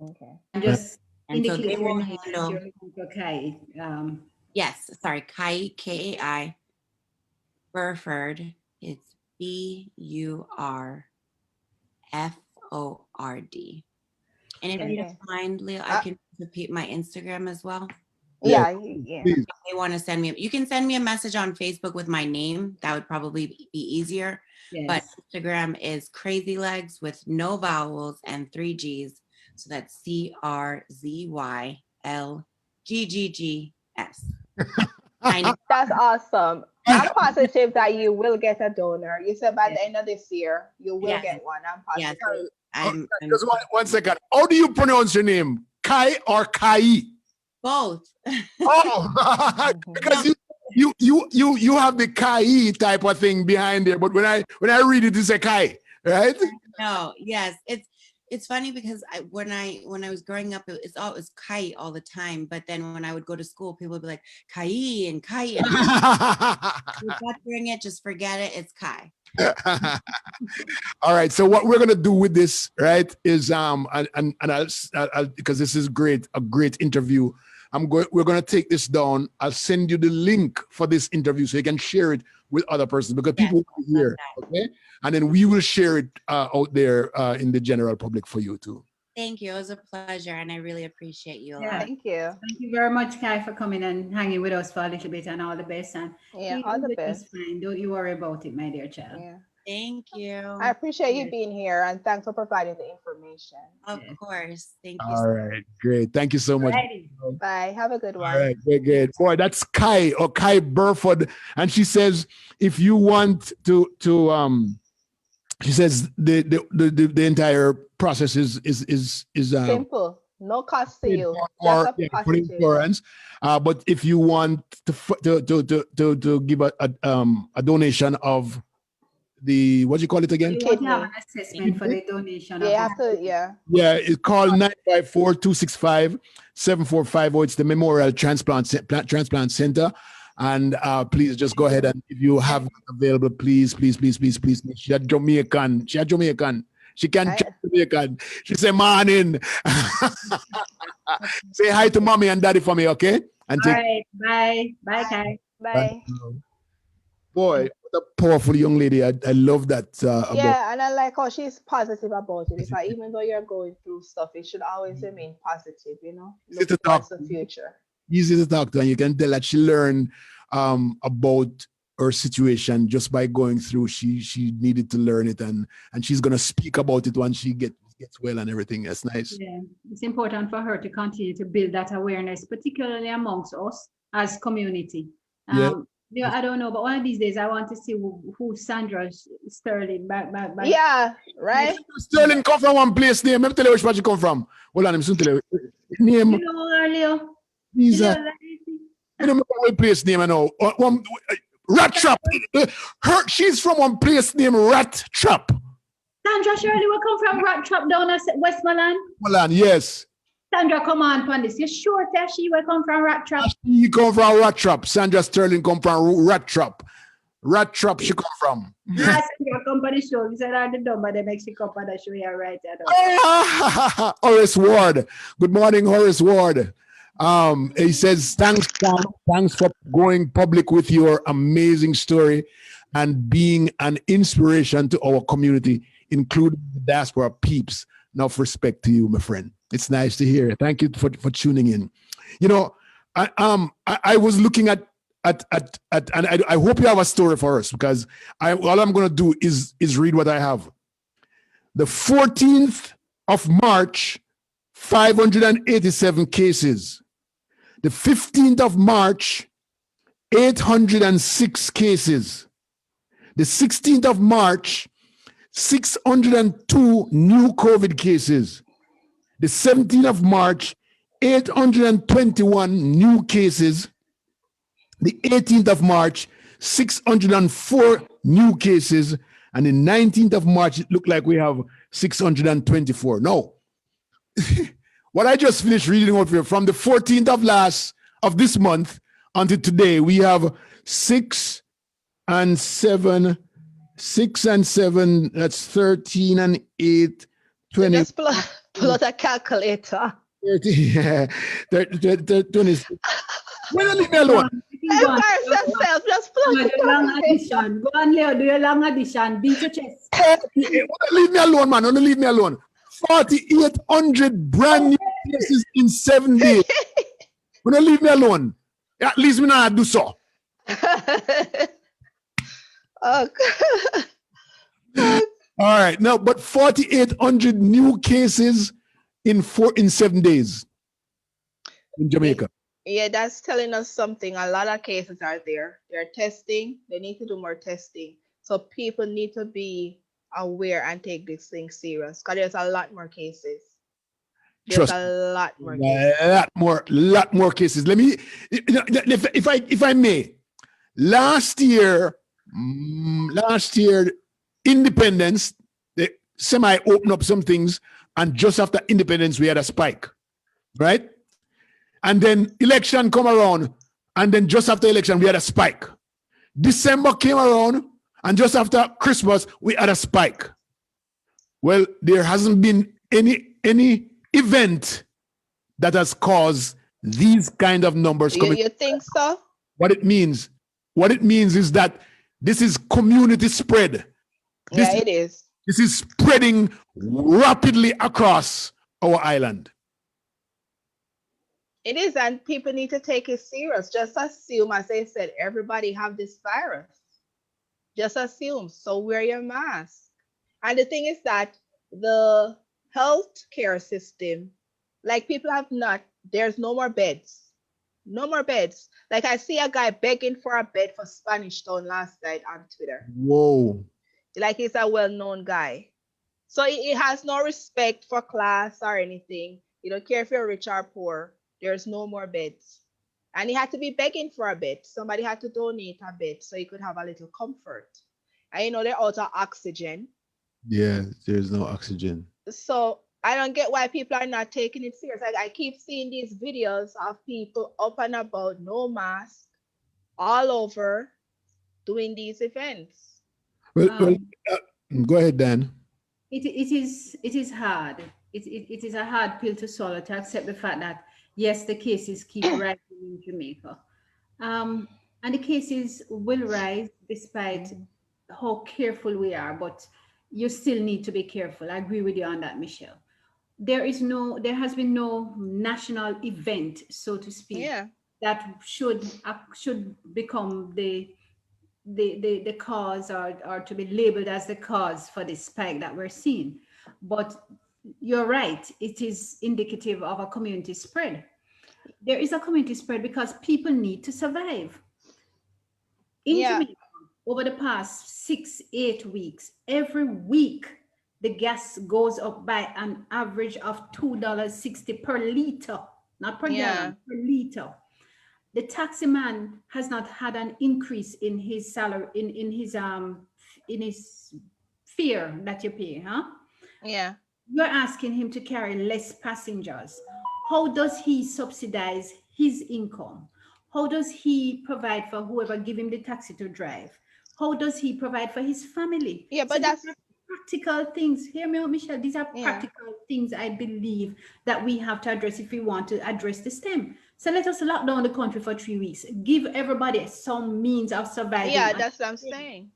Okay. and just And so indicate they your will name and handle. you're looking for Kai. Yes, sorry, Kai, Kai. Burford, it's Burford. And if you don't mind, Leo, I can repeat my Instagram as well. Yeah. If they want to send me, you can send me a message on Facebook with my name. That would probably be easier. Yes. But Instagram is Crazy Legs with no vowels and 3 G's. So that's CRZYLGGGS. That's awesome. I'm positive that you will get a donor. You said by Yes. the end of this year, you will Yes. get one. I'm Yes. positive. I'm Just one second. How do you pronounce your name? Kai or Kai? both. Oh, because you have the Kai type of thing behind there, but when I read it, it's a Kai, right? No, yes, it's funny because when I was growing up, it was Kai all the time. But then when I would go to school, people would be like Kai and Kai, and you're butchering it. Just forget it. It's Kai. All right. So what we're gonna do with this, right, is and I'll because this is a great interview. We're gonna take this down. I'll send you the link for this interview so you can share it with other persons because Yes, people will hear. Okay, and then we will share it out there in the general public for you too. Thank you. It was a pleasure, and I really appreciate you a Yeah. lot. Thank you. Thank you very much, Kai, for coming and hanging with us for a little bit, and all the best. And Yeah, you all the do best. just fine. Don't you worry about it, my dear child. Yeah. Thank you. I appreciate you Yes. being here and thanks for providing the information. Of Yes. course. Thank you. All right, great. Thank you so much. Righty. Bye. Have a good All one. right, good. Boy, that's Kai or Kai Burford, and she says if you want to she says the entire process is Simple. No cost to you. for Just a for positive. insurance. But if you want to give a donation of the what do you call it again? You want to have an Kidney. assessment for the donation Yeah, of you have to, yeah. Yeah, it's called 954-265-7450. It's the Memorial Transplant Center. And please just go ahead and if you have it available, please. She had Jamaican. She can chat Jamaican. She say morning. Say hi to mommy and daddy for me, okay? And All take right. Bye. Bye, Kai. Bye. boy, what a powerful young lady. I love that about Yeah, and I like how she's positive about it. Because even though you're going through stuff, it should always remain positive, you know? Easy Look to towards talk. the future. Easy to talk to, and you can tell that she learned about her situation just by going through. She needed to learn it, and she's gonna speak about it once she gets well and everything. That's nice. Yeah, it's important for her to continue to build that awareness, particularly amongst us as community. Yeah. Yeah, I don't know, but one of these days I want to see who Sandra Sterling back. Yeah, right? Sterling come from one place name. Let me tell you which part she come from. Hold on, I'm soon tell you. Name. You know earlier. He's You I know, don't remember what place name I know. One Rat Trap. She's from one place named Rat Trap. Sandra Shirley will come from Rat Trap down at Westmoreland. Milan, yes. Sandra, come on, Pandis. You sure that she will come from Rat Trap? She come from Rat Trap. Sandra Sterling come from Rat Trap. Rat Trap she come from. Yes, Sandra come on the show. You said I the number they make she come on the show. Yeah, right. Horace Ward. Good morning, Horace Ward. He says, thanks for going public with your amazing story and being an inspiration to our community, including the diaspora peeps. Enough respect to you, my friend. It's nice to hear. Thank you for tuning in. You know, I was looking at and I hope you have a story for us because all I'm going to do is read what I have. The 14th of March, 587 cases. The 15th of March, 806 cases. The 16th of March, 602 new COVID cases. The 17th of March, 821 new cases. The 18th of March, 604 new cases. And the 19th of March, it looked like we have 624. No. What I just finished reading over here, from the 14th of this month until today, we have 6 and 7, that's 13 and 8, 20. Just pull out a calculator. 30, yeah, 20. Well, leave me alone. Embarrass yourself. Just pull out Do a long calculator. addition. Go on, Leo. Do your long addition. Beat your chest. Leave me alone, man. Don't leave me alone. 4,800 brand new cases in 7 days. Don't leave me alone. At least me not do so. Oh, All right, no, but 4,800 new cases in 7 days in Jamaica. Yeah, that's telling us something. A lot of cases are there. They're testing. They need to do more testing. So people need to be aware and take this thing serious because there's a lot more cases. There's Trust a lot more me, cases. lot more cases. Let me, if I may, last year, Independence, they semi opened up some things, and just after Independence, we had a spike, right? And then election come around, and then just after election, we had a spike. December came around, and just after Christmas, we had a spike. Well, there hasn't been any event that has caused these kind of numbers coming. You think so? What it means is that this is community spread. It is. This is spreading rapidly across our island. It is, and people need to take it serious. Just assume, as I said, everybody have this virus. Just assume. So wear your mask. And the thing is that the healthcare system, like people have not, there's no more beds. No more beds. Like I see a guy begging for a bed for Spanish Town last night on Twitter. Whoa. Like he's a well-known guy. So it has no respect for class or anything. You don't care if you're rich or poor. There's no more beds. And he had to be begging for a bed. Somebody had to donate a bed so he could have a little comfort. And they're out of oxygen. Yeah, there's no oxygen. So I don't get why people are not taking it serious. Like I keep seeing these videos of people up and about, no mask, all over, doing these events. Well, go ahead, Dan. It is hard. It is a hard pill to swallow to accept the fact that yes, the cases keep rising in Jamaica, and the cases will rise despite how careful we are. But you still need to be careful. I agree with you on that, Michelle. There has been no national event, so to speak, that should become the cause or to be labeled as the cause for this spike that we're seeing. But you're right, it is indicative of a community spread. There is a community spread because people need to survive. In Jamaica, over the past 6-8 weeks, every week the gas goes up by an average of $2.60 per liter, not per gallon, per liter. The taxi man has not had an increase in his salary, in his fare that you pay, huh? Yeah. You're asking him to carry less passengers. How does he subsidize his income? How does he provide for whoever give him the taxi to drive? How does he provide for his family? Yeah, but that's practical things. Hear me out, Michelle. These are practical things I believe that we have to address if we want to address the stem. So let us lock down the country for 3 weeks. Give everybody some means of surviving. Yeah, that's what I'm saying.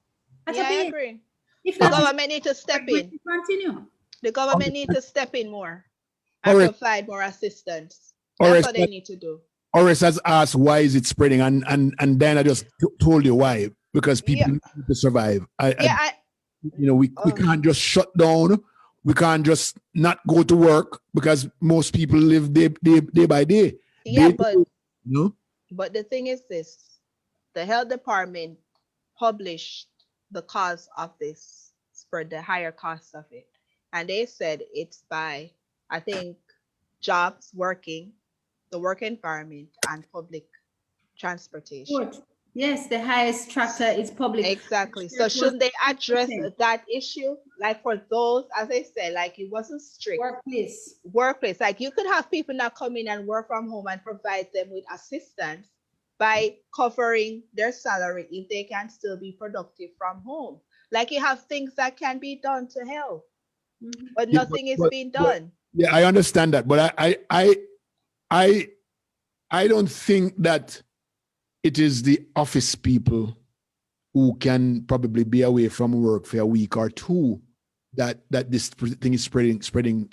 I agree. If the government need to step in. Continue. The government need to step in more and provide more assistance. That's what they need to do. Oris has asked why is it spreading, and then I just told you why, because people need to survive. We can't just shut down. We can't just not go to work because most people live day by day. Yeah, but the thing is this: the health department published the cause of this spread, the higher cost of it, and they said it's by, I think, jobs, working, the work environment, and public transportation. Yes, the highest factor is public. Exactly. So should they address that issue? Like for those, as I said, like it wasn't strict. Workplace. Like you could have people now come in and work from home and provide them with assistance by covering their salary if they can still be productive from home. Like you have things that can be done to help, but nothing is being done. Yeah, I understand that, but I don't think that it is the office people who can probably be away from work for a week or two that this thing is spreading.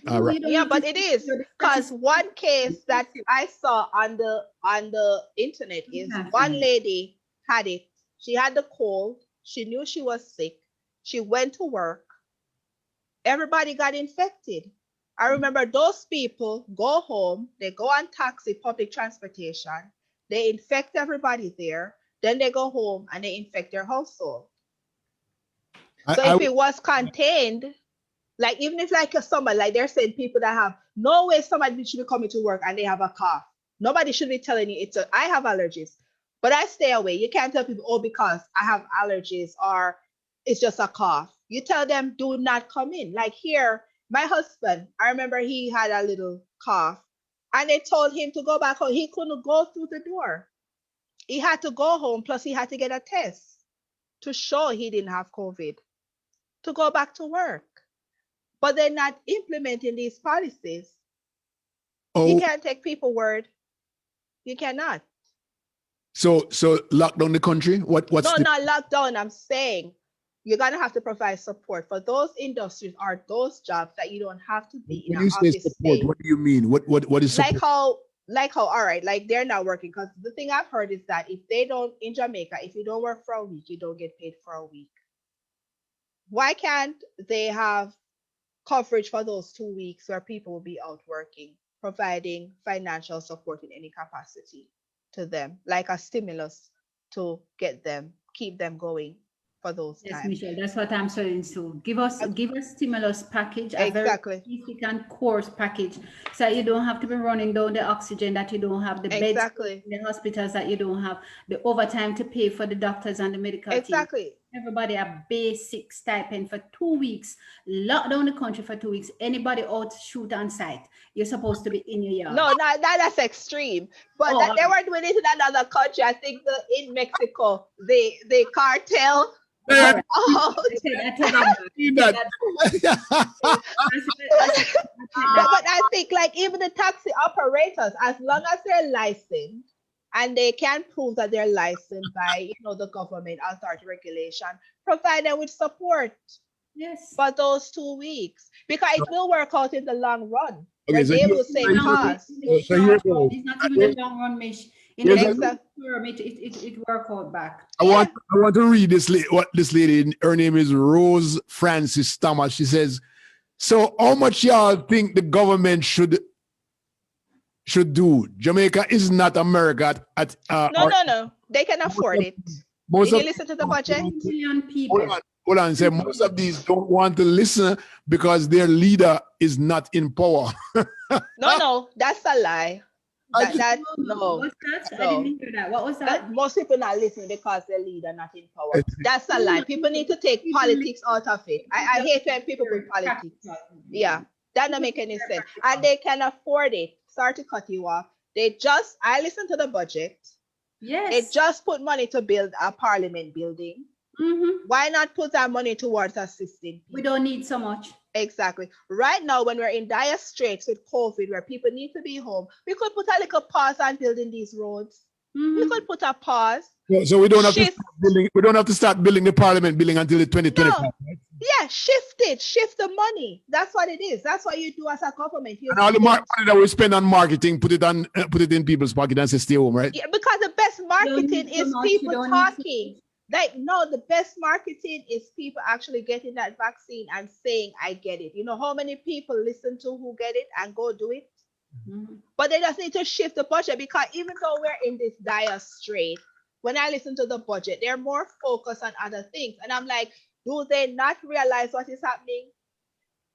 Yeah, but it is, because one case that I saw on the internet is one lady had it. She had the cold. She knew she was sick. She went to work. Everybody got infected. I remember those people go home. They go on taxi, public transportation. They infect everybody there. Then they go home and they infect their household. So if it was contained, like even if like a summer, like they're saying people that have no way somebody should be coming to work and they have a cough. Nobody should be telling you I have allergies, but I stay away. You can't tell people, oh, because I have allergies or it's just a cough. You tell them, do not come in. Like here, my husband, I remember he had a little cough and they told him to go back home. He couldn't go through the door. He had to go home. Plus he had to get a test to show he didn't have COVID to go back to work. But they're not implementing these policies. You can't take people word. You cannot. So lock down the country? What's not lockdown. I'm saying you're gonna have to provide support for those industries or those jobs that you don't have to be in an office support, what do you mean? What is support? Like how all right, like they're not working, because the thing I've heard is that if they don't in Jamaica, if you don't work for a week, you don't get paid for a week. Why can't they have coverage for those 2 weeks where people will be out working, providing financial support in any capacity to them, like a stimulus to keep them going for those Yes, times. Michelle, that's what I'm saying. So give us stimulus package, exactly. a very significant course package, so you don't have to be running down the oxygen, that you don't have the beds in the hospitals, that you don't have the overtime to pay for the doctors and the medical team. Everybody a basic stipend for 2 weeks. Lock down the country for 2 weeks. Anybody out shoot on site, you're supposed to be in your yard. No, that's extreme. But they were doing it in another country. I think in Mexico, the cartel. But I think like even the taxi operators, as long as they're licensed and they can prove that they're licensed by the government authority regulation, provide them with support. Yes. For those 2 weeks, because it will work out in the long run. Okay, so they will save costs. It's not even the long run, Mish. In the term, it work out back. I want to read what this lady, her name is Rose Francis Thomas. She says, so how much y'all think the government should do? Jamaica is not America. No. They can afford it. Did you listen to the budget? Million people. Hold on. Say most of these don't want to listen because their leader is not in power. No, that's a lie. No. What's that? I didn't hear that. What was that? Most people not listening because their leader not in power. That's a lie. People need to take politics out of it. I hate when people put politics. Yeah, that don't make any sense. And they can afford it. Sorry to cut you off. I listened to the budget. Yes. They just put money to build a parliament building. Mm-hmm. Why not put that money towards assisting people? We don't need so much. Exactly. Right now, when we're in dire straits with COVID, where people need to be home, we could put a little pause on building these roads. Mm-hmm. We could put a pause. So we don't have to start building. We don't have to start building the parliament building until the 2025. No. Right? Yeah, shift the money. That's what it is. That's what you do as a government. And all the money that we spend on marketing, put it in people's pocket and say stay home, right? Yeah, because the best marketing is people talking. The best marketing is people actually getting that vaccine and saying, I get it. You know how many people listen to who get it and go do it? Mm-hmm. But they just need to shift the budget, because even though we're in this dire strait, when I listen to the budget, they're more focused on other things. And I'm like, do they not realize what is happening?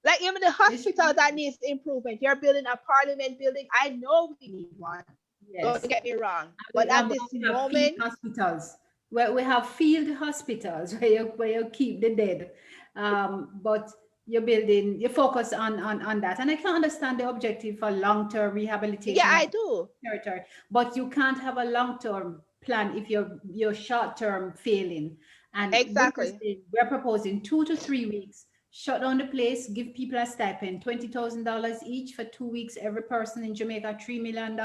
Like even the hospital that needs improvement. You're building a parliament building. I know we need one. Yes. Don't get me wrong. But at this moment, hospitals. Well, we have field hospitals where you keep the dead, but you focus on that, and I can understand the objective for long-term rehabilitation. Yeah, I do. Territory, but you can't have a long-term plan if you're short-term failing. And exactly, we're proposing 2 to 3 weeks. Shut down the place, give people a stipend, $20,000 each for 2 weeks. Every person in Jamaica, $3 million.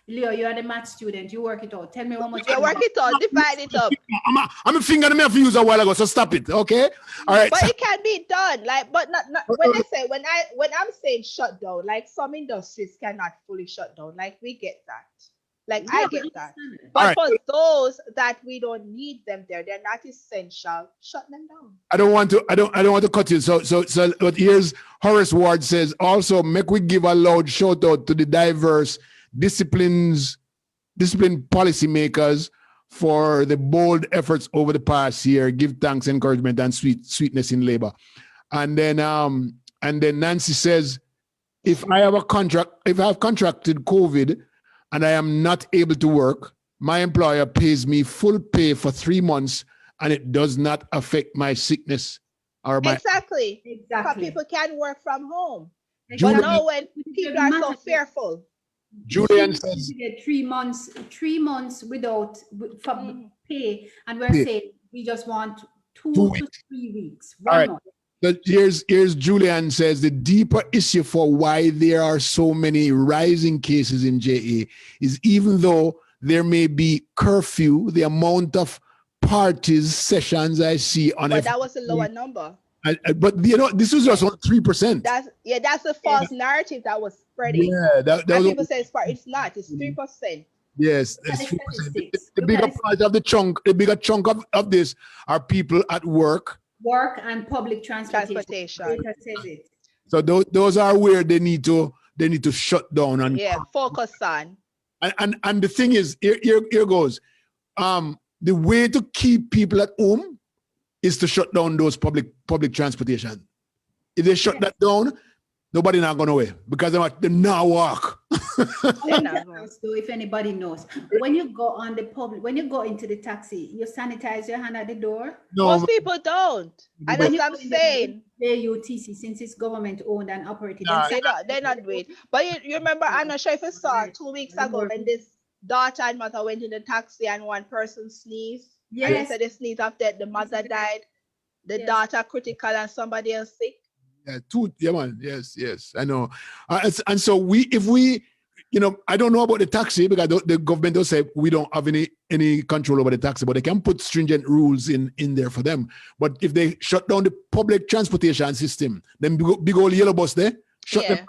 Leo, you are the math student. You work it out. Tell me how much. You work it out, divide it up. I'm a finger me for use a while ago, so stop it, okay? All right. But it can be done, but not when I'm saying shut down, like some industries cannot fully shut down. Like we get that. Like I get that. But for those that we don't need them there, they're not essential, shut them down. I don't want to cut you. So but here's Horace Ward says, also make we give a loud shout out to the diverse disciplines discipline policymakers for the bold efforts over the past year. Give thanks, encouragement, and sweetness in labor. And then Nancy says, if I have contracted COVID and I am not able to work, my employer pays me full pay for 3 months and it does not affect my sickness or my... Exactly. Because Exactly. people can work from home. Julian- But now when people are so fearful. Julian She says, get 3 months without pay, and we're Pay. saying we just want 2 2 to 3 weeks. All 1 right. month. But here's Julian says the deeper issue for why there are so many rising cases in JA is even though there may be curfew, the amount of parties, sessions I see on But that was a lower number. But you know, this was just on 3%. That's a false narrative that was spreading. Yeah, that And was people say it's not, it's 3%. yes, Look at it's the 3%. statistics. The Look bigger at the part of the bigger chunk of this are people at work. work and public transportation. Transportation. Data says it. So those are where they need to shut down and Focus on. and the thing is, here goes. The way to keep people at home is to shut down those public transportation. If they shut that down, nobody not going away because they now walk. So if anybody knows, when you go into the taxi, you sanitize your hand at the door. No, Most people don't. And When that's you what I'm go in the saying. UTC, since it's government owned and operated, Nah, They're not doing it. But you remember, I'm not sure if you saw 2 weeks ago when this daughter and mother went in the taxi and one person sneezed. And they Yes. said they sneezed after the mother died, the daughter critical and somebody else sick. Yeah, man. Yes, I know. And so if we, I don't know about the taxi because the government does say we don't have any control over the taxi, but they can put stringent rules in there for them. But if they shut down the public transportation system, then big old yellow bus there, shut them down,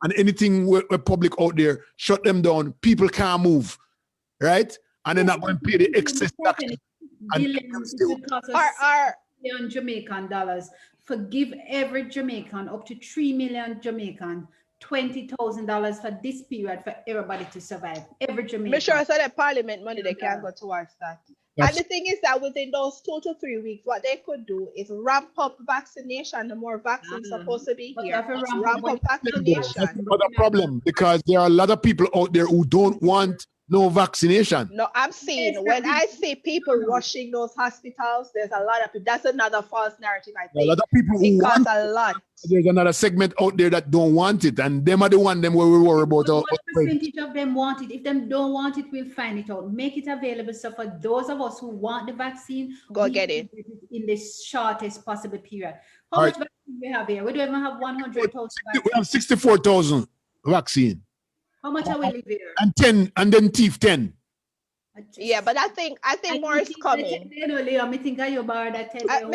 and anything where public out there, shut them down. People can't move, right? And they're not going to pay the excess tax. $1 Jamaican dollars. Forgive every Jamaican up to 3 million Jamaican, $20,000 for this period for everybody to survive. Every Jamaican. Make sure I said that parliament money they can go towards that. And the thing is that within those 2 to 3 weeks, what they could do is ramp up vaccination. The more vaccines supposed to be here, ramp up vaccination. That's another problem because there are a lot of people out there who don't want no vaccination. No, I'm seeing when I see people rushing those hospitals, there's a lot of people. That's another false narrative, I think. A lot of people who want a lot. There's another segment out there that don't want it, and them are the one where we worry about. What percentage of them want it? If them don't want it, we'll find it out. Make it available. So for those of us who want the vaccine, go get it in the shortest possible period. How much vaccine we have here? We don't even have 100,000. We have 64,000 vaccine. How much are we leaving here? And 10, and then teeth 10. Yeah, but I think more is coming. I think I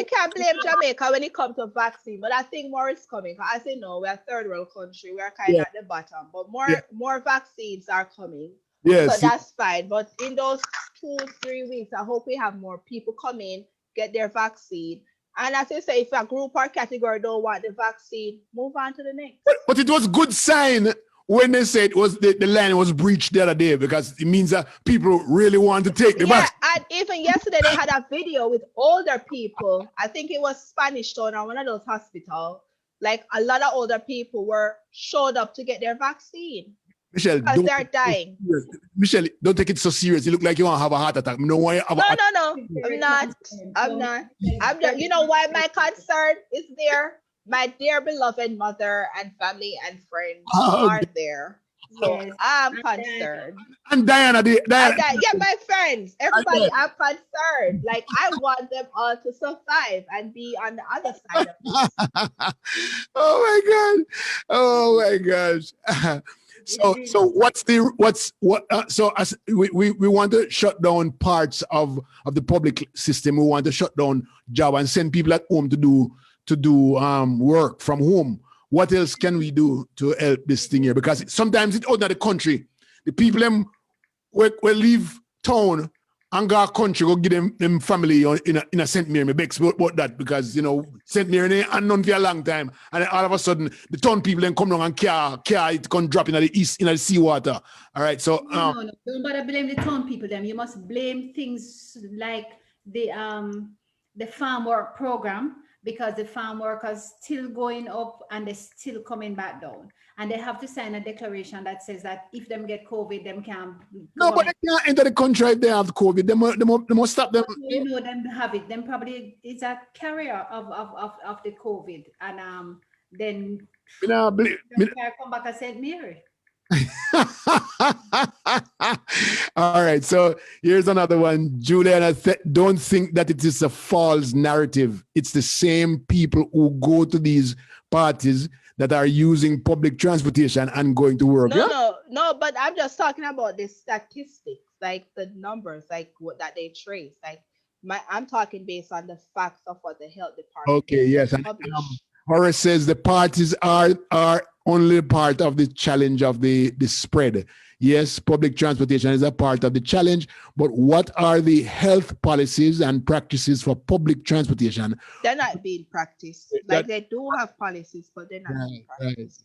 can't blame Jamaica when it comes to vaccine, but I think more is coming. As you know, we're a third world country. We're kind of at the bottom, but more vaccines are coming. Yes. So that's fine. But in those 2-3 weeks, I hope we have more people come in, get their vaccine. And as you say, if a group or category don't want the vaccine, move on to the next. But it was good sign when they said the line was breached the other day because it means that people really want to take the vaccine. And even yesterday they had a video with older people. I think it was Spanish Town or one of those hospitals. Like a lot of older people showed up to get their vaccine. Michelle, because they're dying. Michelle, don't take it so serious. You look like you want to have a heart attack. No, I'm not. You know why my concern is there? My dear beloved mother and family and friends are there. So I'm concerned. And Diana, my friends, everybody, I'm concerned. Like I want them all to survive and be on the other side of it. Oh my gosh. So as we want to shut down parts of the public system. We want to shut down job and send people at home to do work from home. What else can we do to help this thing here? Because sometimes it's out of the country. The people will leave town and go country go give them family in a St. Mary. Me begs about that because St. Mary ain't known for a long time, and then all of a sudden the town people then come down and care it can drop in the east in the seawater. All right, so no, don't bother blame the town people. Them you must blame things like the farm work program, because the farm workers still going up and they're still coming back down, and they have to sign a declaration that says that if them get COVID, them can no, but they can't enter the country if they have COVID. They must stop them. Them have it. Them probably is a carrier of the COVID, and then come back and St. Mary. All right, so here's another one. Juliana, don't think that it is a false narrative. It's the same people who go to these parties that are using public transportation and going to work. No, but I'm just talking about the statistics, like the numbers, like what that they trace. Like I'm talking based on the facts of what the health department. Okay, yes. Horace says the parties are only part of the challenge of the spread. Yes, public transportation is a part of the challenge, but what are the health policies and practices for public transportation? They're not being practiced. Like they do have policies, but they're not being practiced.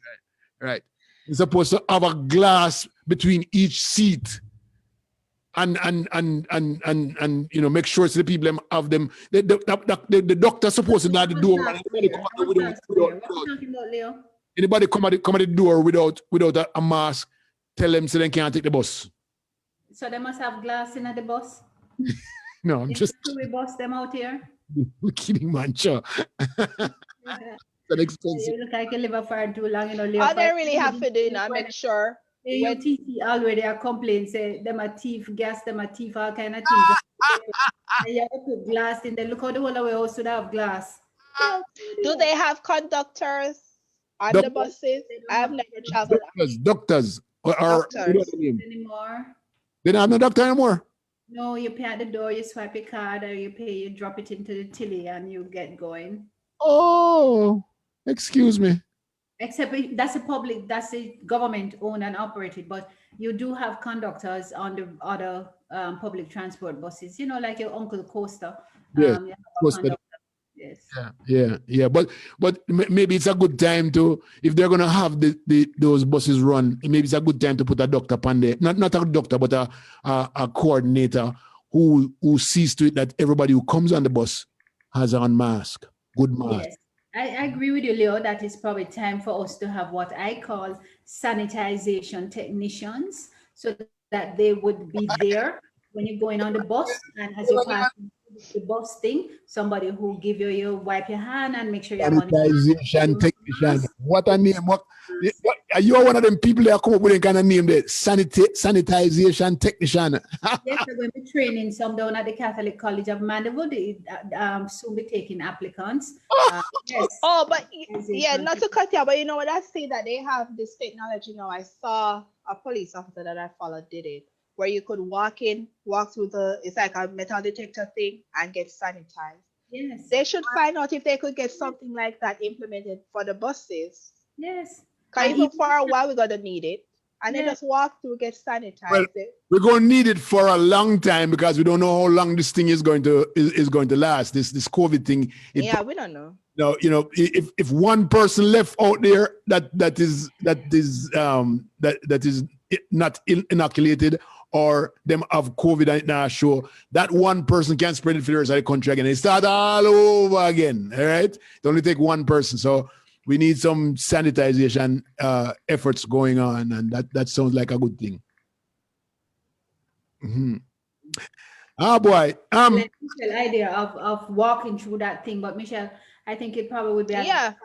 Right. You're supposed to have a glass between each seat. And make sure so the people have them. The doctor's supposed to know the door. Anybody come at the door without a mask, tell them so they can't take the bus. So they must have glass in the bus. No, I'm just. We bus them out here. We're kidding, man. Sure. That's expensive. You look like you live a far too long, All they really have to do now, make sure. UTC already are complaining, say them a thief, gas, them a thief, all kind of things. You have to put glass in there. Look how the whole way also have glass. Do they have conductors on the buses? I've never traveled. Doctors. Anymore. They don't have no doctor anymore. No, you pay at the door, you swipe your card, or you drop it into the tilly, and you get going. Oh, excuse me. Except that's a government owned and operated, but you do have conductors on the other public transport buses, like your Uncle Coaster. Yes, Coaster. Yes. Yeah. But maybe it's a good time to, if they're gonna have those buses run, maybe it's a good time to put a doctor upon there. Not a doctor, but a coordinator who sees to it that everybody who comes on the bus has on mask. Good mask. Yes. I agree with you, Leo, that it's probably time for us to have what I call sanitization technicians, so that they would be there when you're going on the bus, and as you pass the bus thing, somebody who give you wipe your hand and make sure you're sanitization technician. What a name! What you are one of them people that come up with a kind of name there. Sanitization technician. Yes, I'm going to be training some down at the Catholic College of Mandeville. They soon be taking applicants. Yes. Oh, but yeah, not to cut you, but you know what I say that they have this technology now. I saw a police officer that I followed did it, where you could walk through it's like a metal detector thing and get sanitized. Yes. They should find out if they could get something like that implemented for the buses. Yes. Because even for a while, we're going to need it. And then just walk through, get sanitized. Well, we're going to need it for a long time because we don't know how long this thing is going to last. This COVID thing. We don't know. No, if one person left out there that is not inoculated, or them have COVID and not sure, that one person can spread it for the rest of the country again. It start all over again. All right, it only take one person, so we need some sanitization efforts going on, and that sounds like a good thing. Mm-hmm. Oh boy, the idea of walking through that thing, but Michelle, I think it probably would be an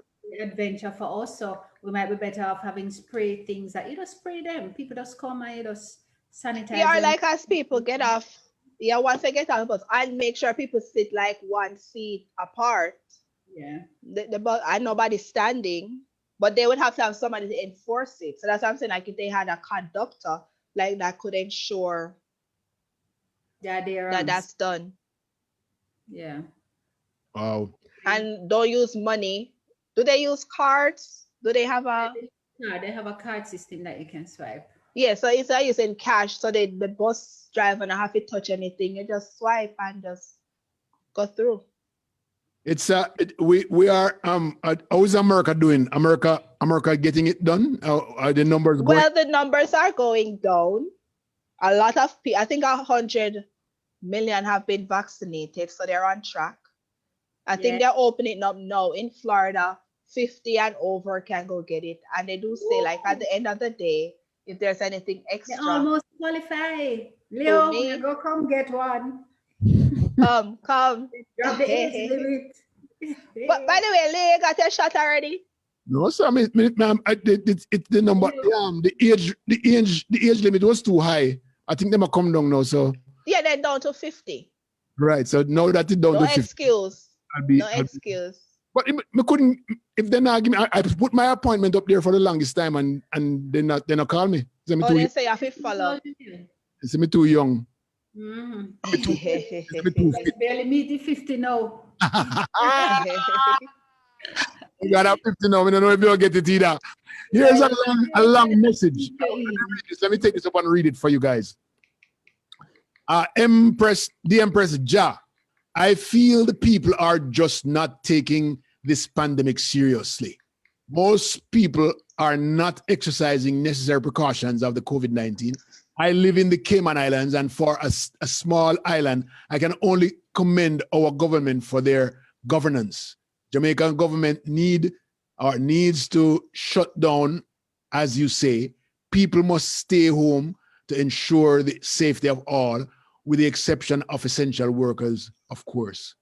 adventure for us. So we might be better off having spray things that you just spray them. People just come and you just sanitize. Yeah, like as people get off. Yeah, once they get off the bus, and make sure people sit like one seat apart. Yeah. And nobody's standing, but they would have to have somebody to enforce it. So that's what I'm saying. Like if they had a conductor, like that could ensure that's done. Yeah. Wow. And don't use money. Do they use cards? Do they have a? No, they have a card system that you can swipe. Yeah, so instead of using cash, so the bus driver don't have to touch anything. You just swipe and just go through. It's we are how is America doing? America getting it done? Are the numbers going? Well, the numbers are going down. A lot of people, I think 100 million have been vaccinated, so they're on track. I think they're opening up now in Florida. 50 and over can go get it, and they do say like at the end of the day, if there's anything They extra, almost qualify. Leo, me. you go come get one. come. Drop the age limit. But by the way, Lee, you got your shot already? No, sir. It's the number. The age limit was too high. I think they might come down now. So Yeah, they're down to 50. right. So now that it's down No to 50, excuse. I'll be. But I couldn't. If they're not give me, I put my appointment up there for the longest time, and they not call me. Say me They say you have to follow. Say me too young. Mm. Say me too fit. Barely meet the 50 now. You got 50 now. I don't know if you'll get it either. Here's a long message. Let me take this up and read it for you guys. The Empress Ja. I feel the people are just not taking this pandemic seriously. Most people are not exercising necessary precautions of the COVID-19. I live in the Cayman Islands, and for a small island, I can only commend our government for their governance. Jamaican government needs to shut down, as you say. People must stay home to ensure the safety of all, with the exception of essential workers, of course.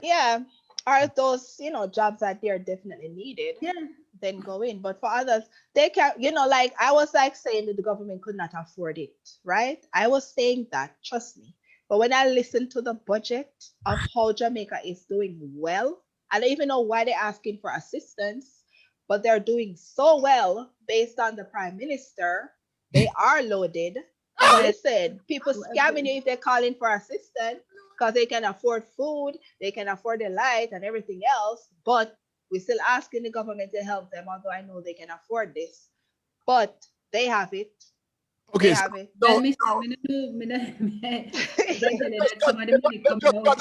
Yeah, are those jobs that they're definitely needed? Yeah. Then go in. But for others, they can like I was like saying that the government could not afford it, right? I was saying that, trust me. But when I listen to the budget of how Jamaica is doing well, I don't even know why they're asking for assistance, but they're doing so well based on the Prime Minister. They are loaded. So they said people scamming you if they're calling for assistance because they can afford food, they can afford the light and everything else, but we're still asking the government to help them, although I know they can afford this. But they have it. Okay, they have it. Got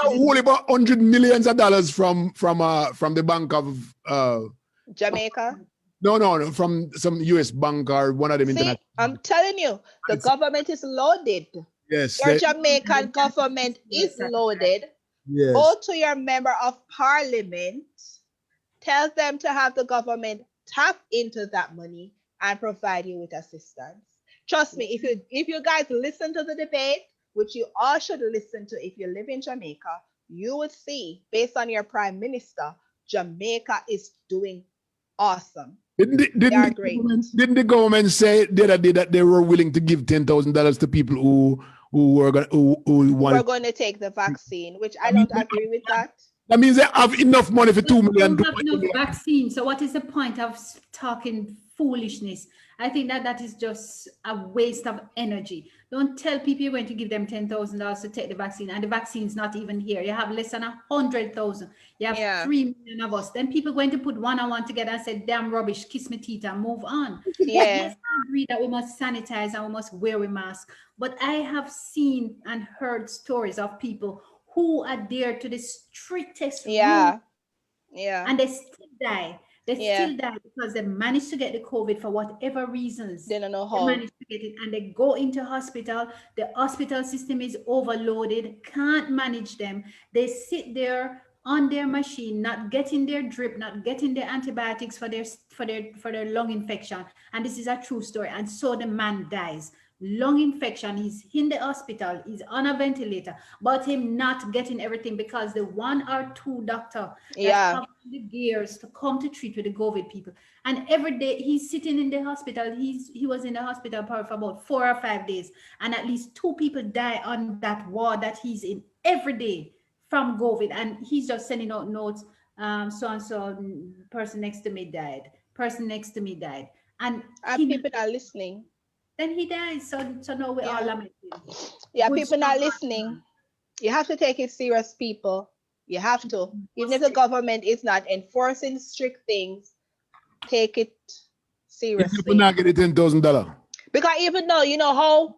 a whole about $100 million from the bank of Jamaica. No, from some US bank or one of them. See, I'm telling you, the government is loaded. Yes, your Jamaican government is loaded. Yes. Go to your member of parliament, tell them to have the government tap into that money and provide you with assistance. Trust me, if you guys listen to the debate, which you all should listen to if you live in Jamaica, you would see, based on your prime minister, Jamaica is doing awesome. Didn't the government say that they were willing to give $10,000 to people who were going to take the vaccine, which I don't agree with that. That means they have enough money for 2 million. They have enough vaccine. So what is the point of talking foolishness? I think that is just a waste of energy. Don't tell people you're going to give them $10,000 to take the vaccine, and the vaccine's not even here. You have less than 100,000. You have 3 million of us. Then people are going to put one on one together and say, damn rubbish, kiss me teeth and move on. Yeah. Yes, I agree that we must sanitize and we must wear a mask. But I have seen and heard stories of people who adhere to the strictest rules. Yeah. And they still die. They still die because they managed to get the COVID for whatever reasons. They don't know how. They managed to get it, and they go into hospital. The hospital system is overloaded, can't manage them. They sit there on their machine, not getting their drip, not getting their antibiotics for their lung infection. And this is a true story. And so the man dies. Lung infection, he's in the hospital, he's on a ventilator, but him not getting everything because the 1 or 2 doctor have the gears to come to treat with the COVID people. And every day he's sitting in the hospital. He was in the hospital for about 4 or 5 days, and at least 2 people die on that ward that he's in every day from COVID. And he's just sending out notes. So and so person next to me died. And people are listening. Then he dies. So now we're all lamenting. Yeah, people not listening. You have to take it serious, people. You have to. Even if the government is not enforcing strict things, take it seriously. People not get $10,000. Because even though, you know how,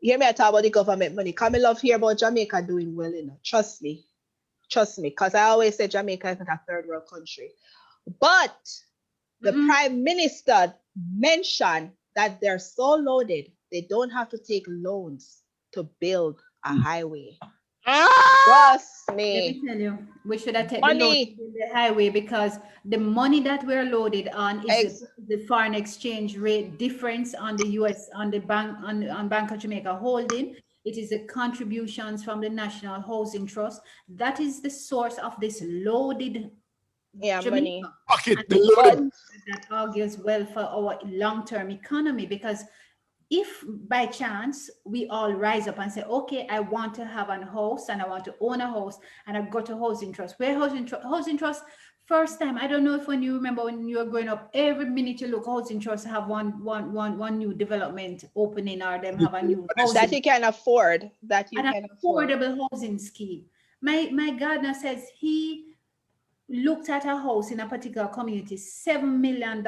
hear me talk about the government money. Come love hear about Jamaica doing well, you know. Trust me. Trust me. Because I always say Jamaica is not a third world country. But the prime minister mentioned that they're so loaded, they don't have to take loans to build a highway. Trust Let me. me tell you, we should have taken the loan Money. to build the highway because the money that we're loaded on is the foreign exchange rate difference on the US, on the bank, on Bank of Jamaica holding. It is the contributions from the National Housing Trust. That is the source of this loaded Yeah, money. Jamaica. Pocket And the I But load. think that argues well for our long-term economy because if by chance we all rise up and say, okay, I want to have a house and I want to own a house and I go to housing trust. Where housing trust, first time, I don't know if when you remember when you were growing up, every minute you look, housing trust have one new development opening or them have a new that housing, you can afford. That you an can afford. affordable housing scheme. My gardener says he looked at a house in a particular community, $7 million,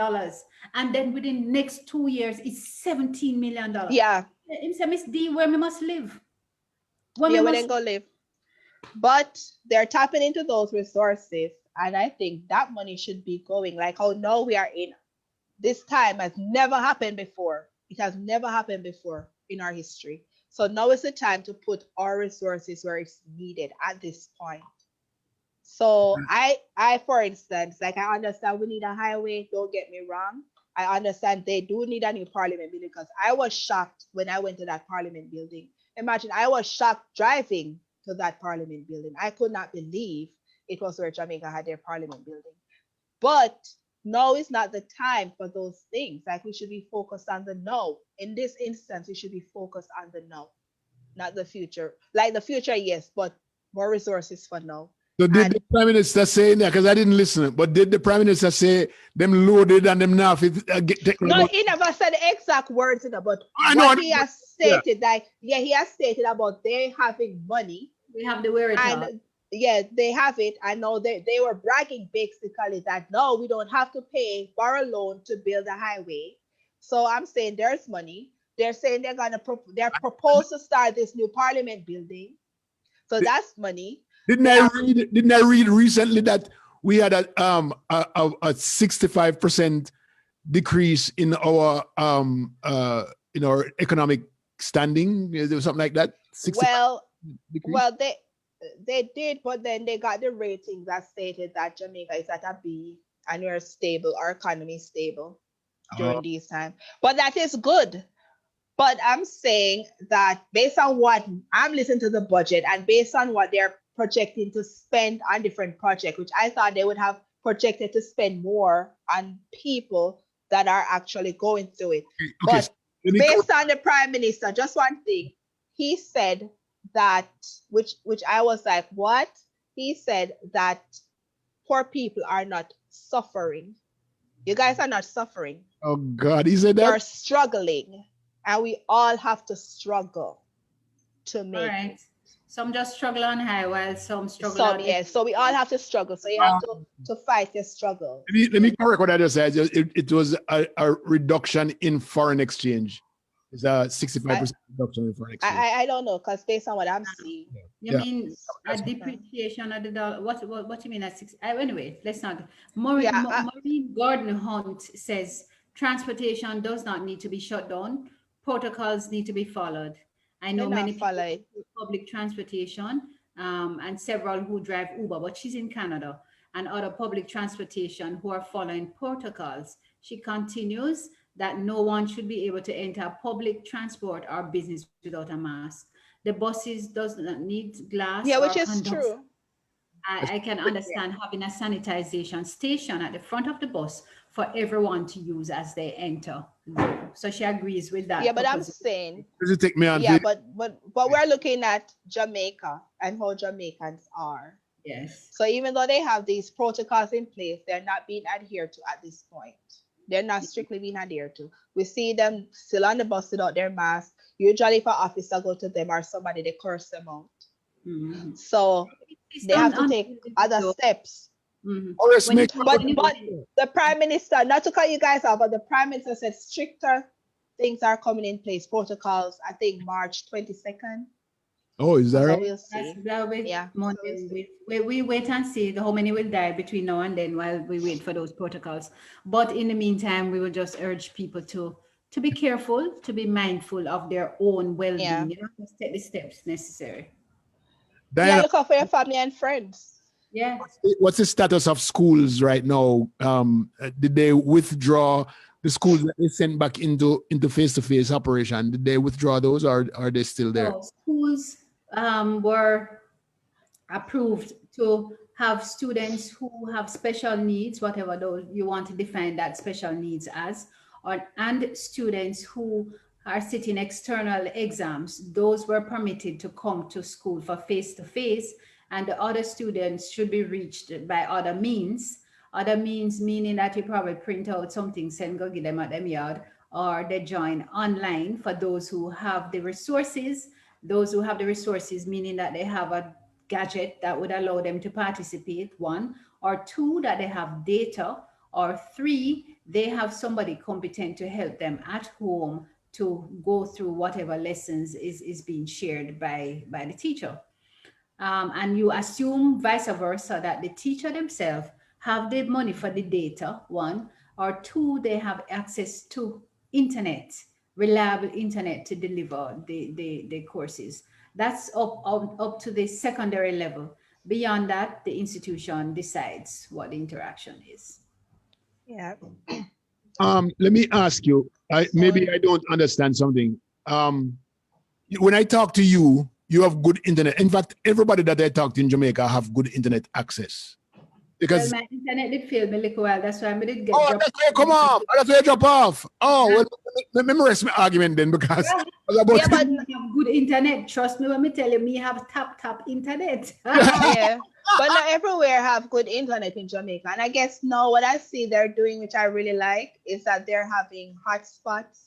and then within next 2 years, it's $17 million. Yeah. Him say, Miss D, where we must live? Where we Yeah, where they must go live. But they're tapping into those resources. And I think that money should be going. Like how now we are in this time has never happened before. It has never happened before in our history. So now is the time to put our resources where it's needed at this point. So I for instance, like I understand we need a highway, don't get me wrong. I understand they do need a new parliament building because I was shocked when I went to that parliament building. Imagine I was shocked driving to that parliament building. I could not believe it was where Jamaica had their parliament building. But now is not the time for those things. Like we should be focused on the now. In this instance, we should be focused on the now, not the future. Like the future, yes, but more resources for now. So did And the prime minister say that? Because I didn't listen. But did the prime minister say them loaded and them now take no, he never said the exact words, you know, but I know. what he has stated, like, yeah, he has stated about they having money we have the wherewithal. and yeah, they have it. I know they were bragging basically that no, we don't have to pay borrow loan to build a highway. So I'm saying there's money. They're saying they're proposed to start this new parliament building. So that's money. Didn't I read recently that we had a 65% decrease in our economic standing? There was something like that. 65% decrease? Well, they did, but then they got the ratings that stated that Jamaica is at a B and we're stable, our economy is stable during these times. But that is good. But I'm saying that based on what I'm listening to the budget and based on what they're projecting to spend on different projects, which I thought they would have projected to spend more on people that are actually going through it. Okay, but based on the prime minister, just one thing, he said that, which I was like, what? He said that poor people are not suffering. You guys are not suffering. Oh God, he said that? You're struggling. And we all have to struggle to make. All right. Some just struggle on high while some struggle on yes. So we all have to struggle. So you have to fight your struggle. Let me correct what I just said. It was a reduction in foreign exchange. It's a 65% reduction in foreign exchange. I don't know, because based on what I'm seeing. You mean a depreciation of the dollar? What do you mean at six? Anyway, let's not. Maureen Gordon Hunt says transportation does not need to be shut down. Protocols need to be followed. I know many people use public transportation and several who drive Uber, but she's in Canada, and other public transportation who are following protocols. She continues that no one should be able to enter public transport or business without a mask. The buses does not need glass. Yeah, which is true. I can understand having a sanitization station at the front of the bus for everyone to use as they enter. So she agrees with that. Yeah, but I'm saying. Does it take me on? Yeah, but we're looking at Jamaica and how Jamaicans are. Yes. So even though they have these protocols in place, they're not being adhered to at this point. They're not strictly being adhered to. We see them still on the bus without their mask. Usually if an officer go to them or somebody, they curse them out. Mm-hmm. So they have to take other steps. Mm-hmm. But the prime minister, not to cut you guys off, but the prime minister said stricter things are coming in place, protocols, I think March 22nd. Oh, is that So right? we'll That's see. that will Yeah. So we'll Monday. see. We wait and see how many will die between now and then while we wait for those protocols. But in the meantime, we will just urge people to be careful, to be mindful of their own Yeah. well-being. Just take the steps necessary. Yeah, Diana, look out for your family and friends. Yeah. what's the status of schools right now? Did they withdraw the schools that they sent back into face-to-face operation? Did they withdraw those, or are they still there? So schools were approved to have students who have special needs, whatever those you want to define that special needs as, and students who are sitting external exams. Those were permitted to come to school for face to face, and the other students should be reached by other means. Other means meaning that you probably print out something, send go give them at them yard, or they join online for those who have the resources. Those who have the resources, meaning that they have a gadget that would allow them to participate, one, or two, that they have data, or three, they have somebody competent to help them at home to go through whatever lessons is being shared by the teacher. And you assume vice versa that the teacher themselves have the money for the data, one, or two, they have access to internet, reliable internet to deliver the courses. That's up to the secondary level. Beyond that, the institution decides what the interaction is. Yeah. Let me ask you. Maybe I don't understand something. When I talk to you, you have good internet. In fact, everybody that I talk to in Jamaica have good internet access. Well, Because my internet did fail me a little while. That's why I did get oh, dropped. that's where you come off. That's where you drop off. Oh, well, let me rest my argument then because I was about Yeah, to. but Have good internet. Trust me when me tell you, me have tap internet. yeah. But not everywhere have good internet in Jamaica. And I guess now what I see they're doing, which I really like, is that they're having hotspots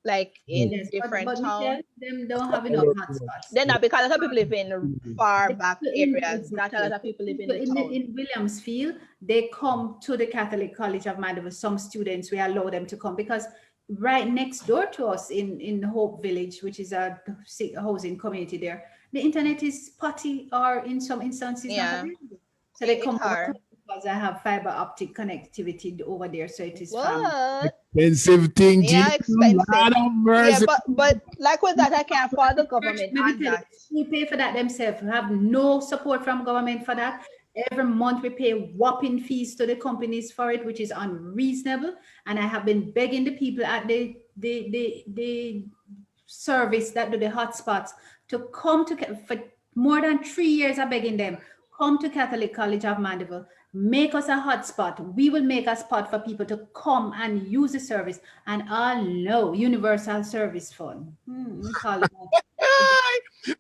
like in Yes, different but Michelle, towns. them don't have enough hotspots. Then not because a lot of people live in far The back people in areas. Not a lot exactly of people live in people the town. in Williamsfield, they come to the Catholic College of Mandeville. Some students we allow them to come because right next door to us in Hope Village, which is a housing community there, the internet is spotty or in some instances not Yeah. available. So they It's come over to hard. us because I have fiber optic connectivity over there, so it is What? Expensive thing, Yeah, Jesus. expensive. Lord of Yeah, mercy. but like with that, I can't afford the government Let me on tell you, that. we pay for that themselves. We have no support from government for that. Every month we pay whopping fees to the companies for it, which is unreasonable. And I have been begging the people at the service that do the hotspots to come to for more than 3 years. I'm begging them, come to Catholic College of Mandeville, make us a hotspot. We will make a spot for people to come and use the service. And all know Universal Service Fund. We call it.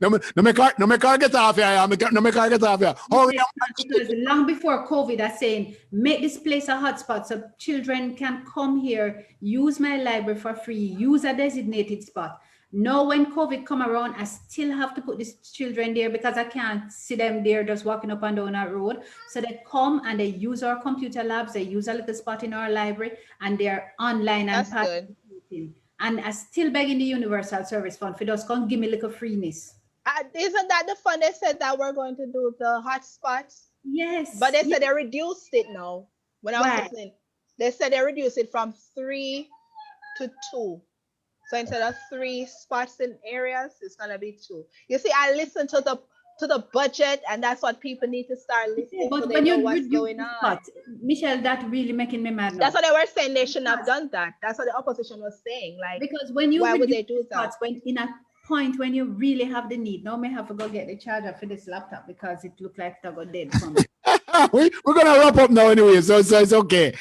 No me car get off here. No me car get off here. Hurry up. Because long before COVID, I'm saying, make this place a hotspot so children can come here, use my library for free, use a designated spot. Now, when COVID come around, I still have to put these children there because I can't see them there just walking up and down that road. So they come and they use our computer labs, they use a little spot in our library, and they're online and That's good. participating. And I still begging the Universal Service Fund for just come give me a little freeness. Isn't that the fun they said that we're going to do the hotspots? But Yes. they said they reduced it now. When I was Why? listening, they said they reduced it from 3 to 2. So instead of 3 spots in areas, it's gonna be 2. You see, I listened to the budget, and that's what people need to start Yeah, listening so but they when know you what's reduce going the on. spot, Michelle, that really making me mad That's now. what they were saying. They shouldn't have done that. That's what the opposition was saying. Like, Because when you why would reduce they do the that? spots, when in a point when you really have the need, now may have to go get the charger for this laptop because it looked like it got dead for me. We're gonna wrap up now anyway, so it's okay.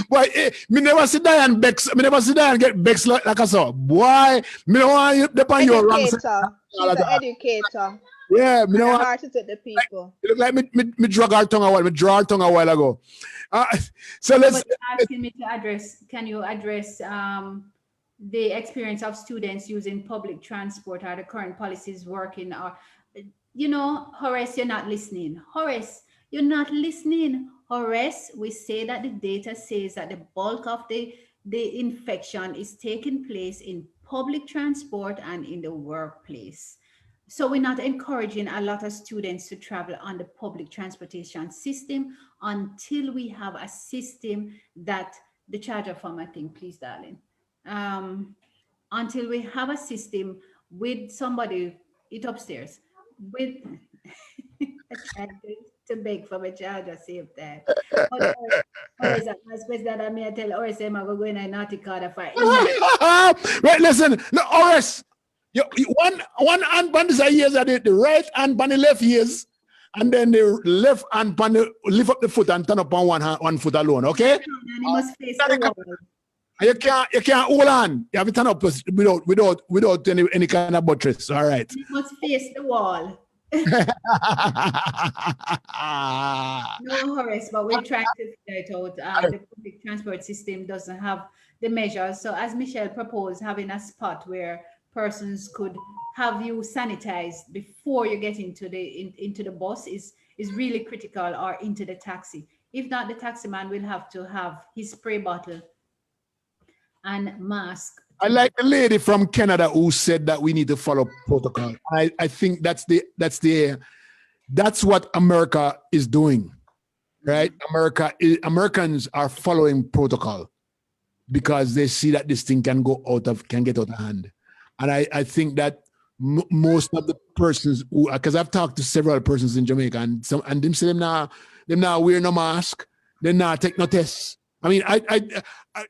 But me never sit down and bex. Me never sit down and get bex like I saw. Boy, me no want you depend your wrong side. Educator. She's an educator. Yeah, me And no her want. heart is with the people. It look like me drug our tongue a while. Me draw our tongue a while ago. So let's. But you're asking me to address, can you address the experience of students using public transport? Are the current policies working? Or, Horace, you're not listening. Horace, you're not listening. Or else we say that the data says that the bulk of the infection is taking place in public transport and in the workplace. So we're not encouraging a lot of students to travel on the public transportation system until we have a system that the charger formatting, please, darling. Um, until we have a system with somebody, it upstairs, with I tried to beg for my charger save that. But or is that my space that I may tell or say I'm going to naughty card for email. Right, listen, no, Oris, one hand on the ears are the right hand on the left ears, and then the left hand on the lift up the foot and turn up on one foot alone, okay? And he must face the wall. You can't hold on. You have to turn up without any kind of buttress. All right. He must face the wall. No, Horace, but we're trying to figure it out. The public transport system doesn't have the measures. So as Michelle proposed, having a spot where persons could have you sanitized before you get into into the bus is really critical, or into the taxi. If not, the taxi man will have to have his spray bottle and mask. I like the lady from Canada who said that we need to follow protocol. I think that's what America is doing, right? Americans are following protocol because they see that this thing can get out of hand. And I think that most of the persons who, because I've talked to several persons in Jamaica, and them say them now wear no mask, they not take no tests. I mean,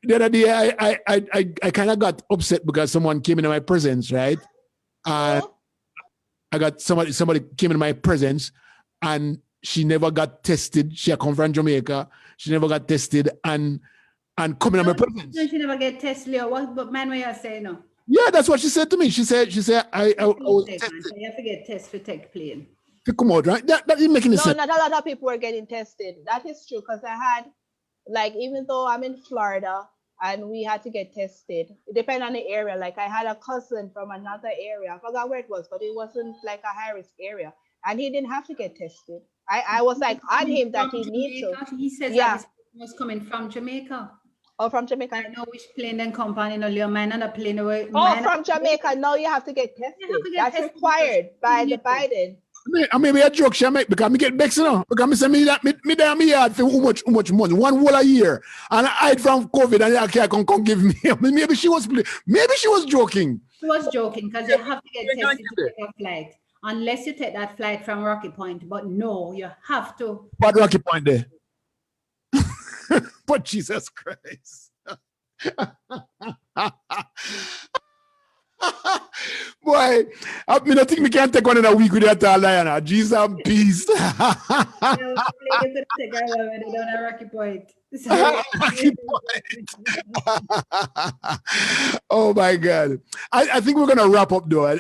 the other day I kind of got upset because someone came into my presence, right? I got somebody came into my presence, and she never got tested. She come from Jamaica. She never got tested, and coming into my presence. She never get tested, Leo. What man were you saying no? Yeah, that's what she said to me. She said I was tested. So you have to get tested to take plane. To come out, right? That didn't make any sense. No, not a lot of people were getting tested. That is true, because I had, like, even though I'm in Florida and we had to get tested, it depends on the area. Like, I had a cousin from another area. I forgot where it was, but it wasn't like a high risk area, and he didn't have to get tested. I was like on him that he needs to. He says that his was coming from Jamaica. Oh, from Jamaica. I don't know which plane then company, no, your man on a plane away. Oh, from Jamaica. No, you have to get tested. That's required by the Biden. I maybe a joke she make because me get vexed now. Because me say me down me yard for how much money, one whole a year, and I hide from COVID, and I can't come give me. Maybe she was joking. She was joking because you have to get tested to take a flight, unless you take that flight from Rocky Point. But no, you have to. What Rocky Point there? But Jesus Christ. Boy, I mean, I think we can't take one in a week with that, Diana. Jesus and peace. Oh my God. I think we're going to wrap up though.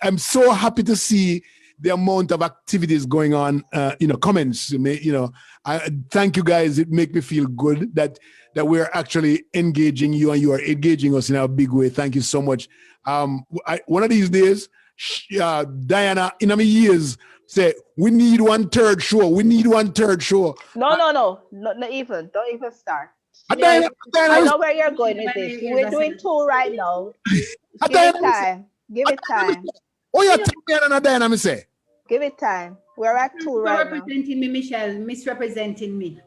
I'm so happy to see the amount of activities going on, comments, I thank you guys. It make me feel good that we're actually engaging you and you are engaging us in a big way. Thank you so much. One of these days, Diana, in my years, say, we need one third show. We need one third show. No, not even. Don't even start. Diana, I know where you're going with this. We're doing 2 right now. Give it time. Give it time. Oh, you're telling Diana, me say. Give it time. We're at 2 right now. Representing me, Michelle, misrepresenting me.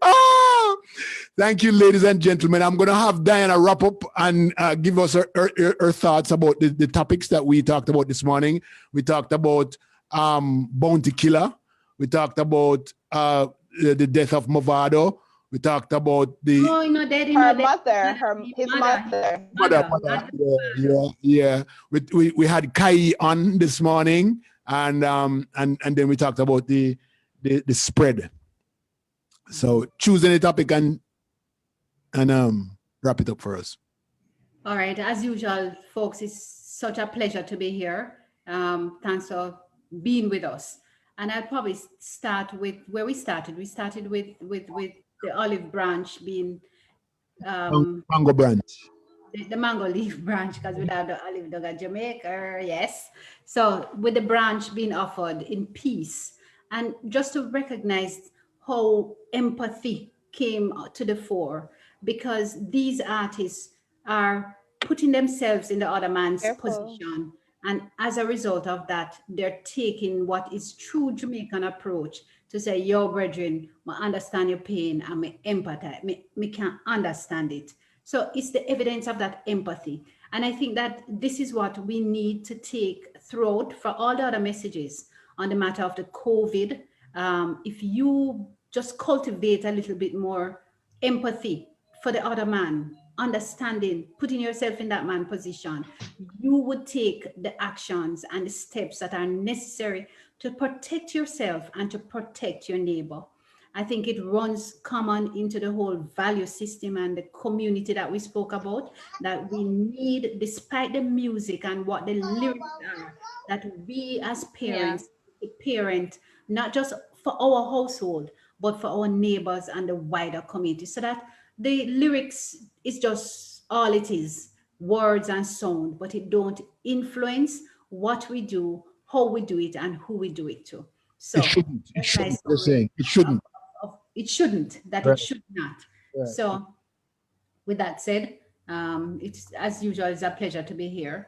Oh, thank you, ladies and gentlemen. I'm going to have Diana wrap up and give us her thoughts about the topics that we talked about this morning. We talked about Bounty Killer. We talked about the death of Movado. We talked about the his mother. Yeah. We had Kai on this morning, and then we talked about the spread. So choose any topic and wrap it up for us. All right, as usual, folks, it's such a pleasure to be here. Thanks for being with us. And I'll probably start with where we started. We started with the olive branch being mango branch. the mango leaf branch, because without the olive dog at Jamaica, yes. So with the branch being offered in peace, and just to recognize how empathy came to the fore, because these artists are putting themselves in the other man's Careful. position. And as a result of that, they're taking what is true Jamaican approach to say, yo, brethren, I understand your pain and me empathize, me can understand it. So it's the evidence of that empathy. And I think that this is what we need to take throughout for all the other messages on the matter of the COVID. If you just cultivate a little bit more empathy for the other man, understanding, putting yourself in that man position, you would take the actions and the steps that are necessary to protect yourself and to protect your neighbor. I think it runs common into the whole value system and the community that we spoke about, that we need, despite the music and what the lyrics are, that we as Yeah. parents, parent, not just for our household, but for our neighbors and the wider community, so that the lyrics is just all it is, words and sound, but it don't influence what we do, how we do it, and who we do it to. It So shouldn't. It that's my shouldn't. Just summary saying. It of, shouldn't. it shouldn't, that Right. it should not. Right. So with that said, it's as usual, it's a pleasure to be here.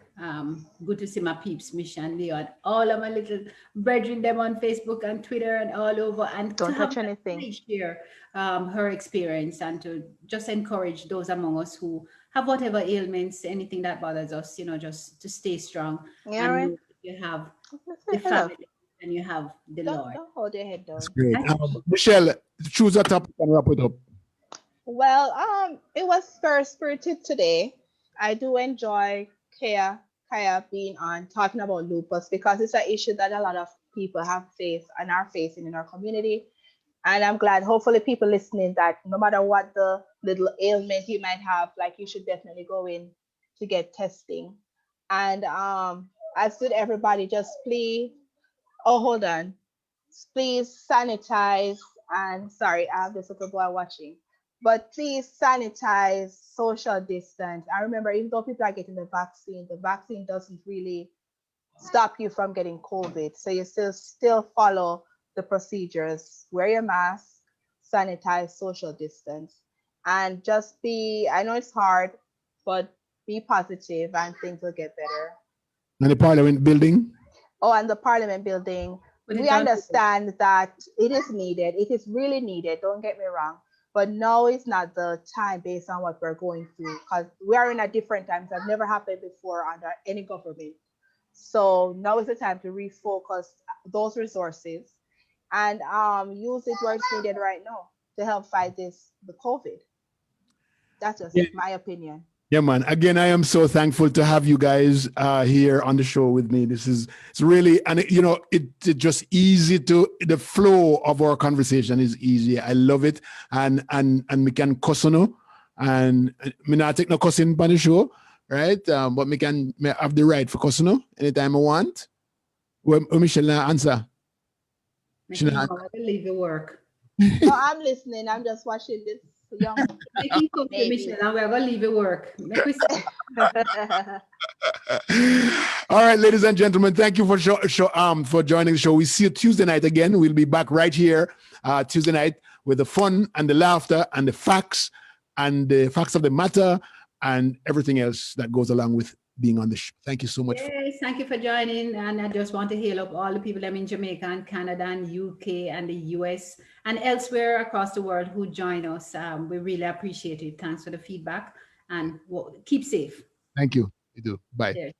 Good to see my peeps, Misha and Leon, all of my little brethren them on Facebook and Twitter and all over, and to Don't have touch anything. share her experience and to just encourage those among us who have whatever ailments, anything that bothers us, just to stay strong Yeah, and right. know that you have the Say hello. family and you have the Don't Lord. don't hold your head That's down. great. That's Michelle, choose a topic and wrap it up. Well, it was very spirited today. I do enjoy Kaya being on talking about lupus because it's an issue that a lot of people have faced and are facing in our community. And I'm glad, hopefully, people listening that no matter what the little ailment you might have, like you should definitely go in to get testing. And as did everybody, just please, oh, hold on, please sanitize. And sorry, I have this little boy watching, but please sanitize, social distance. I remember, even though people are getting the vaccine doesn't really stop you from getting COVID. So you still follow the procedures. Wear your mask, sanitize, social distance, and just be. I know it's hard, but be positive, and things will get better. And the Parliament building. Oh, and the Parliament building. put We it on. understand that it is needed. It is really needed. Don't get me wrong. But now is not the time based on what we're going through because we are in a different times that never happened before under any government. So now is the time to refocus those resources and use it where it's needed right now to help fight the COVID. That's just Yeah. my opinion. Yeah, man. Again, I am so thankful to have you guys here on the show with me. It's really, and it just easy to, the flow of our conversation is easy. I love it. And we can cuss on, and me not take no cussing on the show, right? But me have the right for cussing anytime I want. Well, Michelle now answer. She Making not- sure I leave your work. No, I'm listening. I'm just watching this young Making come to baby. Michelle and we're gonna leave your work. Make we see. All right, ladies and gentlemen, thank you for for joining the show. We see you Tuesday night again. We'll be back right here Tuesday night with the fun and the laughter and the facts of the matter and everything else that goes along with being on the show. Thank you so much. Yes, thank you for joining. And I just want to hail up all the people that in Jamaica and Canada and UK and the US and elsewhere across the world who join us. We really appreciate it. Thanks for the feedback and keep safe. Thank you. You do. Bye. Cheers.